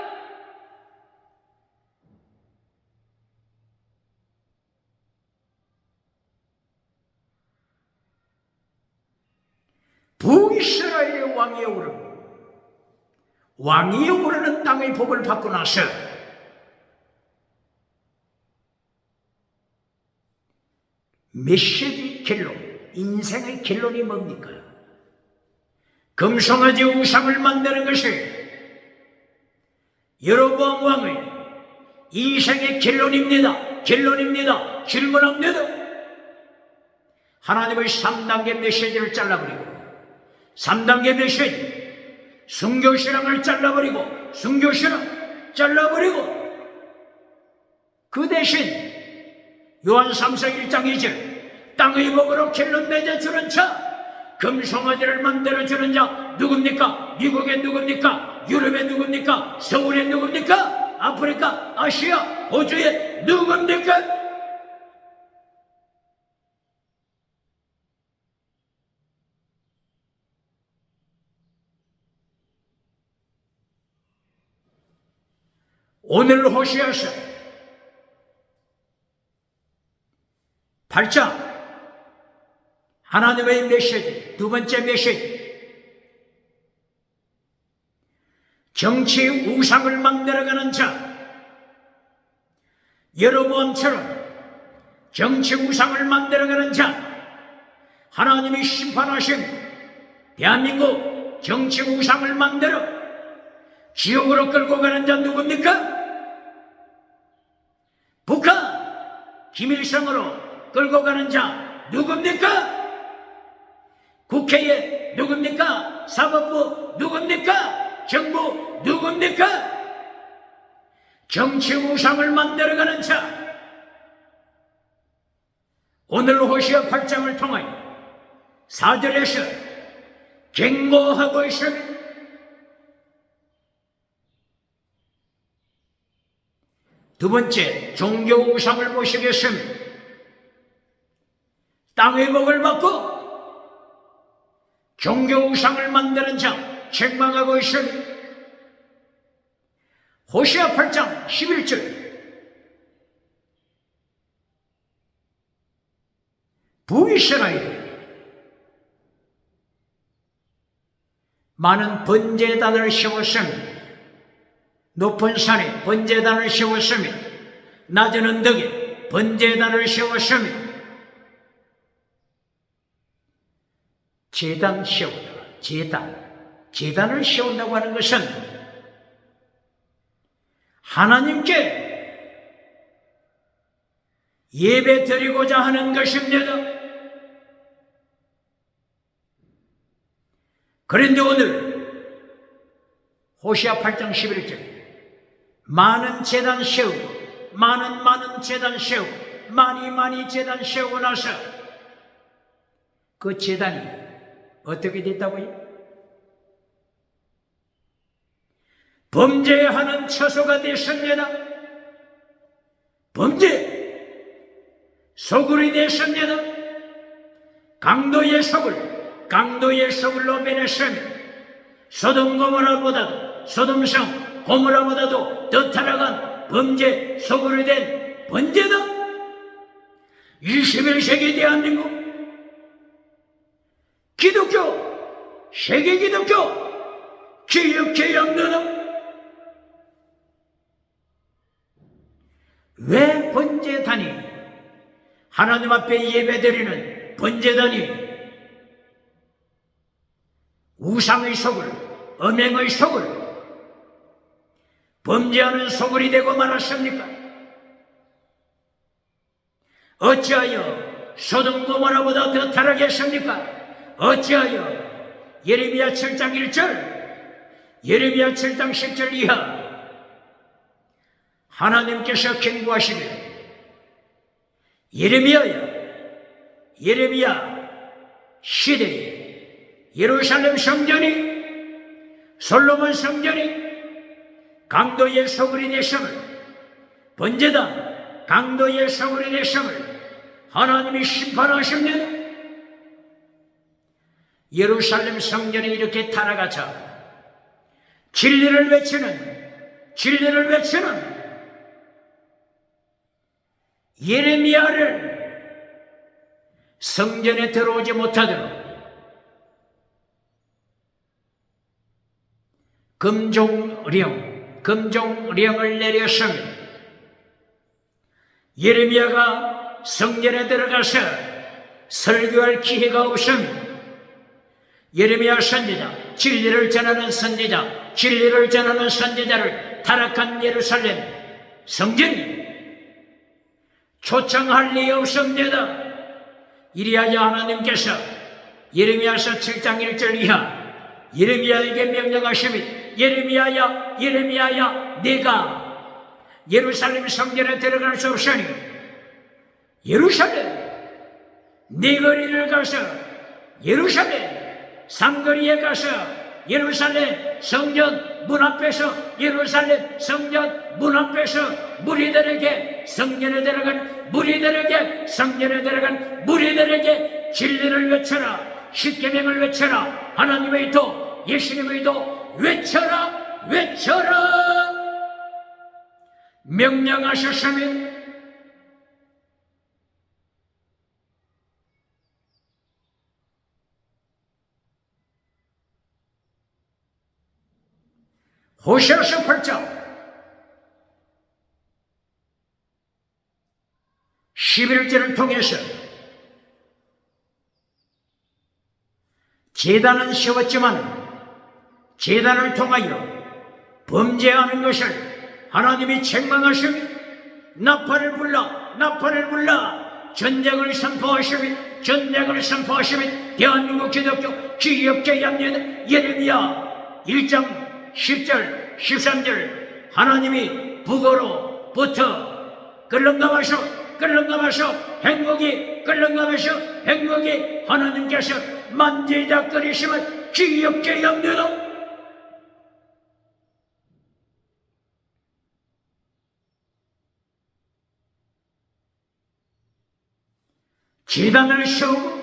북이스라엘의 왕위에 오르고 왕위에 오르는 땅의 복을 받고 나서 메시지 결론, 인생의 결론이 뭡니까? 금송아지 우상을 만드는 것이 여로보암 왕의 인생의 결론입니다. 질문합니다. 하나님의 3단계 메시지를 잘라버리고 3단계 메시지 순교신앙을 잘라버리고 그 대신 요한 3서 1장 2절 땅의 복으로 결론 맺어주는 자, 금송아지를 만들어주는 자 누굽니까? 미국에 누굽니까? 유럽에 누굽니까? 서울에 누굽니까? 아프리카, 아시아, 호주에 누굽니까? 오늘 호시아서 8장 하나님의 메시지, 두 번째 메시지, 정치 우상을 만들어가는 자, 여로보암처럼 정치 우상을 만들어가는 자, 하나님이 심판하신 대한민국 정치 우상을 만들어 지옥으로 끌고 가는 자 누굽니까? 북한 김일성으로 끌고 가는 자 누굽니까? 국회에 누굽니까? 사법부 누굽니까? 정부 누굽니까? 정치 우상을 만들어가는 자, 오늘 호시아 8장을 통하여 4절에서 경고하고 있습니다. 두 번째, 종교 우상을 보시겠습니다. 땅의 복을 받고 종교 우상을 만드는 자 책망하고 있습니다. 호시아 8장 11절, 북이스라엘 많은 번제단을 세웠습니다. 높은 산에 번제단을 세웠습니다. 낮은 언덕에 번제단을 세웠습니다. 제단 세우다. 제단을 세운다고 하는 것은 하나님께 예배 드리고자 하는 것입니다. 그런데 오늘 호시아 8장 11절 많은 제단 세우고 많은 제단 세우고 많이 제단 세우고 나서 그 제단이 어떻게 됐다고요? 범죄하는 처소가 됐습니다. 범죄 소굴이 됐습니다. 강도의 소굴로 변했습니다. 소돔 고모라보다도 더 타락한 범죄 소굴이 된 번제다. 21세기 대한민국 기독교, 세계 기독교 기독교 영도는 왜 번제단이 하나님 앞에 예배드리는 번제단이 우상의 소굴, 음행의 소굴, 범죄하는 소굴이 되고 말았습니까? 어찌하여 소돔 고모라보다 더 타락했습니까? 어찌하여 예레미야 7장 1절, 예레미야 7장 10절 이하 하나님께서 경고하시길 예레미야 시대에 예루살렘 성전이 솔로몬 성전이 강도의 소굴이 됐음을 번제단 강도의 소굴이 됐음을 하나님이 심판하십니다. 예루살렘 성전이 이렇게 타락하자 진리를 외치는 예레미야를 성전에 들어오지 못하도록 금종령을 내렸습니다. 예레미야가 성전에 들어가서 설교할 기회가 없습니다. 예레미야 선지자, 진리를 전하는 선지자를 타락한 예루살렘 성전이 초청할 리 없습니다. 이리하여 하나님께서 예레미야서 7장 1절 이하 예레미야에게 명령하시니 예레미야야 네가 예루살렘 성전에 들어갈 수 없으니 예루살렘 네 거리를 가서 예루살렘 삼거리에 가서 예루살렘 성전 문 앞에서 무리들에게 성전에 들어간 무리들에게 진리를 외쳐라. 십계명을 외쳐라. 하나님의 의도 예수님의 의도 외쳐라. 명령하셨으면 호시아서 8장 11절을 통해서 제단은 세웠지만 제단을 통하여 범죄하는 것을 하나님이 책망하시며 나팔을 불러 전쟁을 선포하시며 대한민국 기독교 기업계 양년 예레미야 1장 10절 13절 하나님이 북어로부터 끌렁감하셔 행복이 하나님께서 만지작거리시면 기억게 yapnıyorum. 제단을 세우고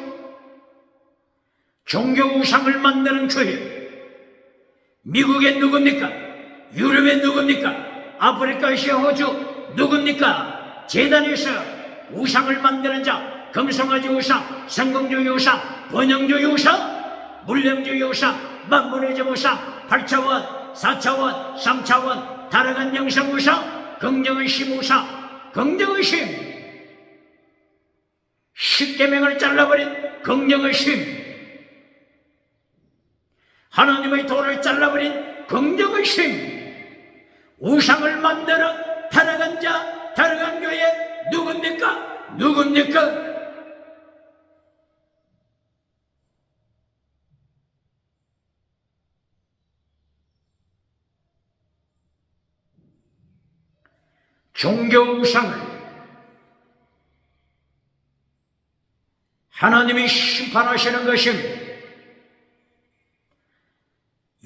종교 우상을 만드는 교회. 미국엔 누굽니까? 유럽엔 누굽니까? 아프리카, 아시아, 호주 누굽니까? 제단에서 우상을 만드는 자, 금송아지 우상, 성공주의 우상, 번영주의 우상, 물량주의 우상, 만물의 전무상, 8차원, 4차원, 3차원, 다락한 영성무상, 긍정의심무상, 긍정의심, 십계명을 잘라버린 긍정의심, 하나님의 도를 잘라버린 긍정의심, 우상을 만드는 타락한 자, 타락한 교회 누굽니까? 누굽니까? 종교 우상을 하나님이 심판하시는 것입니다.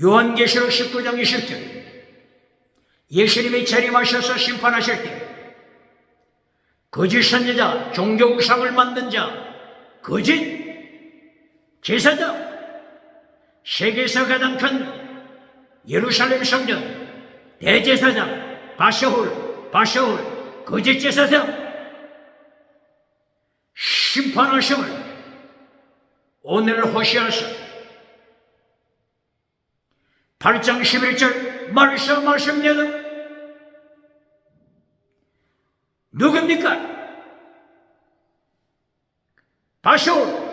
요한계시록 19장 20절, 예수님이 재림하셔서 심판하실 때 거짓 선지자, 종교 우상을 만든 자, 거짓 제사장, 세계에서 가장 큰 예루살렘 성전 대제사장 바샤울 거짓 제사장 심판하심을 오늘 호시아서 8장 11절 말씀하십니다. 누굽니까? 바샤울,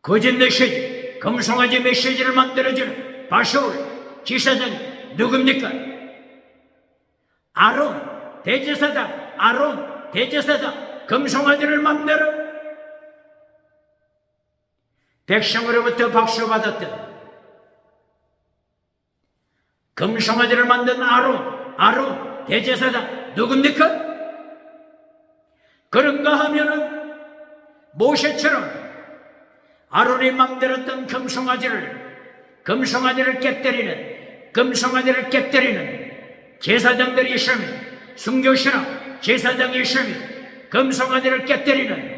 거짓 메시지, 금송아지 메시지를 만들어주는 바샤울 지사장이 누굽니까? 아론 대제사장, 금송아지를 만들어 백성으로부터 박수받았던 금송아지를 만든 아론 대제사장 누굽니까? 그런가 하면은 모세처럼 아론이 만들었던 금송아지를 깨뜨리는 제사장들이 있으면, 순교신앙 제사장이 있으면 금송아지를 깨뜨리는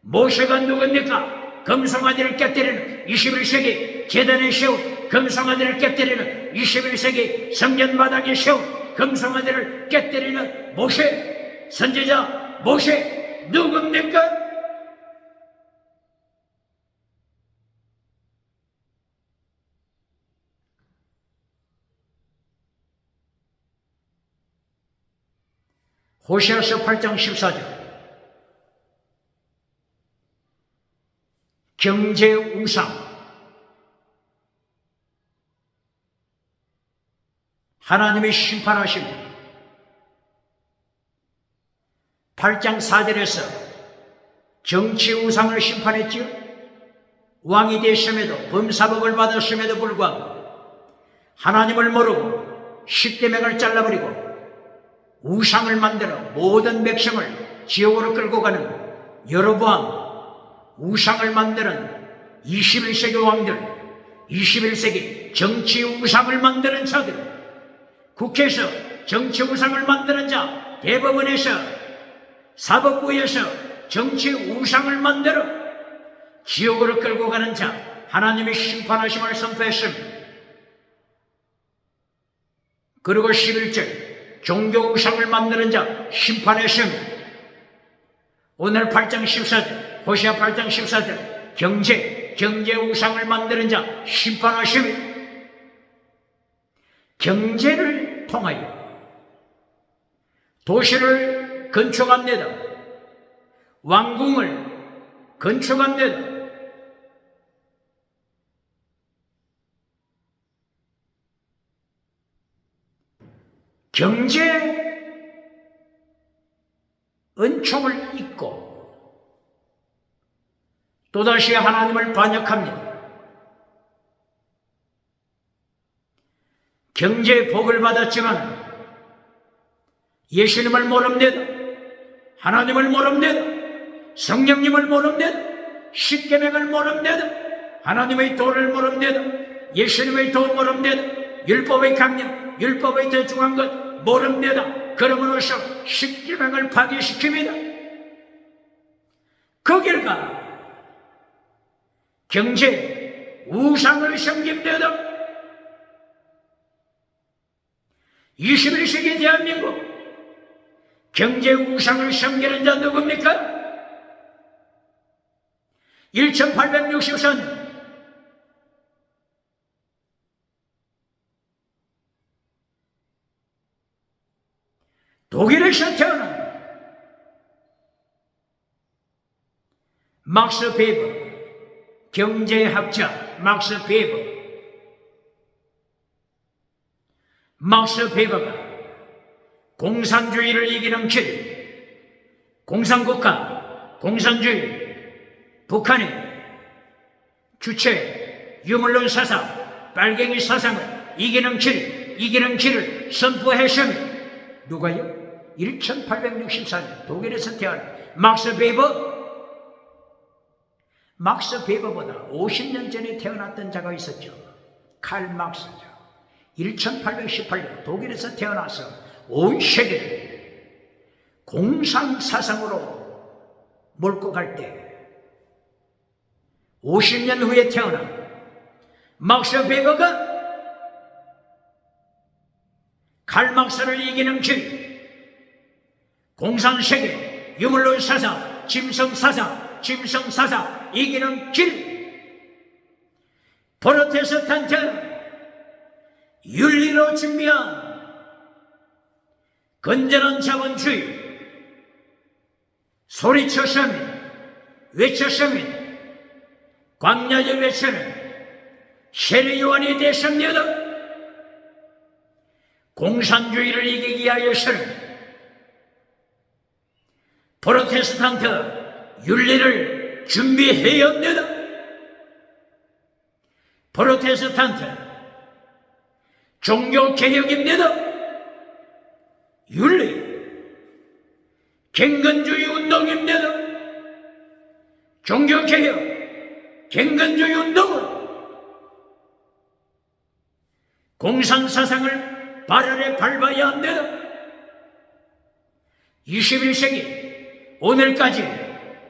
모세가 누굽니까? 금송아지를 깨뜨리는 21세기 재단에 세운 금송아지를 깨뜨리는 21세기 성전 바닥에 세운 금송아지를 깨뜨리는 모세, 선지자 모세 누굽니까? 호시아서 8장 14절, 경제 우상, 하나님이 심판하십니다. 8장 4절에서 정치 우상을 심판했지요. 왕이 됐음에도 범사복을 받았음에도 불구하고 하나님을 모르고 십계명을 잘라버리고 우상을 만들어 모든 백성을 지옥으로 끌고 가는 여로보암, 우상을 만드는 21세기 왕들, 21세기 정치 우상을 만드는 자들, 국회에서 정치 우상을 만드는 자, 대법원에서, 사법부에서 정치 우상을 만들어 지옥으로 끌고 가는 자, 하나님의 심판하심을 선포했습니다. 그리고 11절, 종교 우상을 만드는 자 심판했습니다. 오늘 8장 14절, 호시아 8장 14절, 경제 우상을 만드는 자 심판하십니다. 경제를 통하여 도시를 건축합니다. 왕궁을 건축합니다. 경제 은총을 잊고 또다시 하나님을 반역합니다. 경제의 복을 받았지만 예수님을 모릅니다. 하나님을 모릅니다. 성령님을 모릅니다. 십계명을 모릅니다. 하나님의 도를 모릅니다. 예수님의 도 모릅니다. 율법의 강령, 율법의 더 중요한 것 모릅니다. 그러므로서 십계명을 파괴시킵니다. 그 결과 경제 우상을 섬깁니다. 21세기 대한민국 경제 우상을 섬기는 자 누굽니까? 1864년 독일에서 태어난 막스 베버, 경제학자 막스 베버. 막스 베버가 공산주의를 이기는 길, 공산국가, 공산주의, 북한의 주체, 유물론 사상, 빨갱이 사상을 이기는 길을 선포했으며 누가요? 1864년 독일에서 태어난 막스 베버. 막스 베버보다 50년 전에 태어났던 자가 있었죠. 칼 막스죠. 1818년 독일에서 태어나서 온 세계를 공산사상으로 몰고 갈 때 50년 후에 태어난 막스 베버가 칼 막스를 이기는 길, 공산세계, 유물론 사상, 짐승 사상 이기는 길, 프로테스탄트 윤리로 준비한 건전한 자본주의, 소리쳤으면 외쳤으면 광야를 외치는 세례요한이 됐습니다. 공산주의를 이기기 위하여서는 프로테스탄트 윤리를 준비해야 합니다. 프로테스탄트 종교개혁입니다. 윤리, 갱건주의 운동입니다. 종교개혁, 갱건주의 운동으로 공산사상을 발열에 밟아야 합니다. 21세기 오늘까지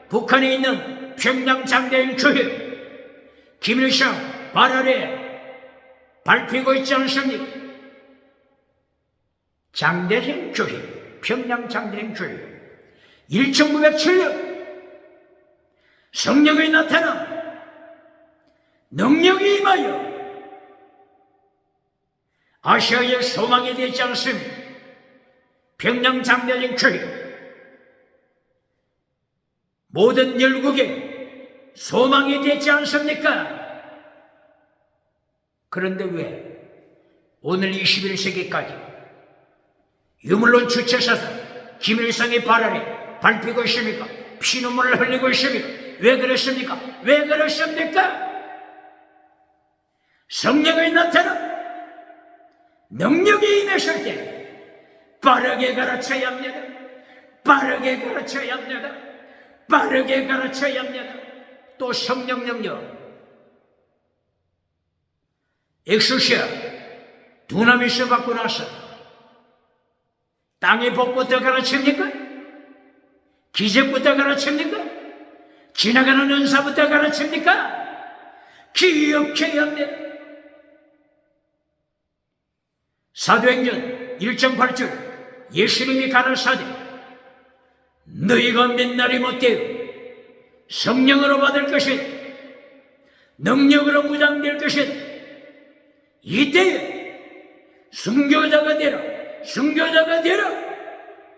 북한에 있는 평양 장대인 교회, 김일성 발열에 밟히고 있지 않습니까? 장대인 교회, 평양 장대인 교회 1907년 성령이 나타나 능력이 임하여 아시아의 소망이 되지 않습니까? 평양 장대인 교회 모든 열국의 소망이 되지 않습니까? 그런데 왜 오늘 21세기까지 유물론 주체사상 김일성의 발언에 밟히고 있습니까? 피눈물을 흘리고 있습니까? 왜 그렇습니까? 왜 그렇습니까? 성령이 나타나 능력이 임했을 때 빠르게 가르쳐야 합니다. 빠르게 가르쳐야 합니다. 빠르게 가르쳐야 합니다. 또 성령 능력, 엑소시아 두나미스 받고 나서 땅의 복부터 가르칩니까? 기적부터 가르칩니까? 지나가는 은사부터 가르칩니까? 기억해야 합니다. 사도행전 1.8절 예수님이 가라사대 너희가 맨날이 못되어 성령으로 받을 것이다. 능력으로 무장될 것이다. 이때에 순교자가 되라. 순교자가 되라.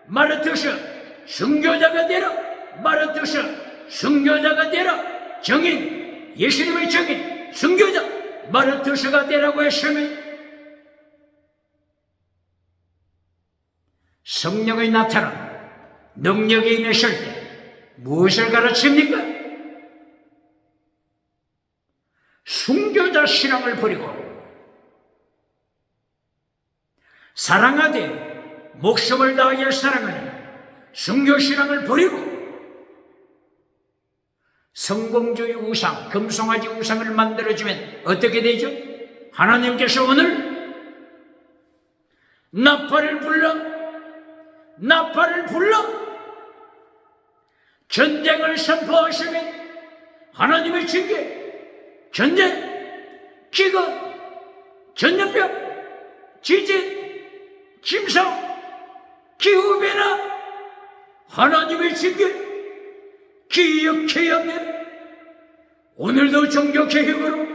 마르투스 순교자가 되라. 마르투스 순교자가 되라. 정인, 예수님의 정인, 순교자 마르투스가 되라고 했으면 성령이 나타나 능력이 임했을 때 무엇을 가르칩니까? 순교자 신앙을 버리고 사랑하되 목숨을 다하여 사랑하는 순교 신앙을 버리고 성공주의 우상, 금송아지 우상을 만들어주면 어떻게 되죠? 하나님께서 오늘 나팔을 불러 전쟁을 선포하시면 하나님의 징계, 전쟁, 기근, 전염병, 지진, 짐승, 기후변화, 하나님의 징계 기억해야 합니다. 오늘도 종교개혁으로,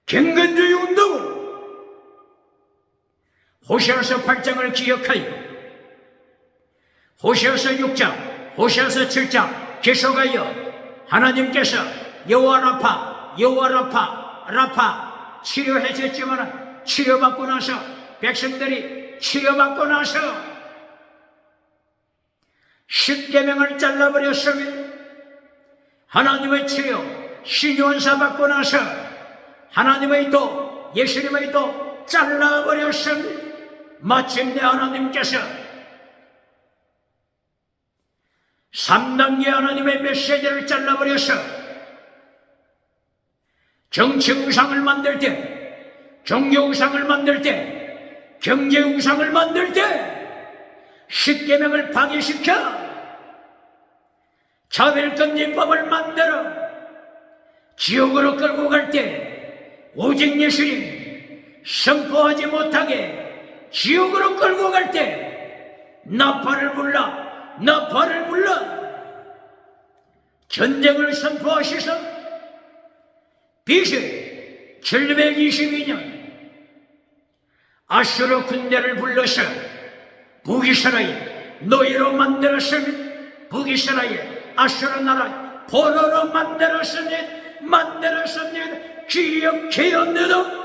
경건주의 운동으로 호세아서 8장을 기억하여 호세아서 6장, 호세아서 7장 계속하여 하나님께서 여호와 라파 치료해 줬지만 치료받고 나서 백성들이 치료받고 나서 십계명을 잘라버렸습니다. 하나님의 치료 신유한사 받고 나서 하나님의 도, 예수님의 도 잘라버렸습니다. 마침내 하나님께서 3단계 하나님의 메시지를 잘라버려서 정치 우상을 만들 때, 종교 우상을 만들 때, 경제 우상을 만들 때 십계명을 파괴시켜 차별금지법을 만들어 지옥으로 끌고 갈 때 오직 예수님 선포하지 못하게 지옥으로 끌고 갈 때 나팔을 불러 전쟁을 선포하셔서 BC 722년 아수르 군대를 불러서 북이스라엘 노예로 만들었습니다. 북이스라엘 아수르 나라 포로로 만들었습니다. 기억해요. 너도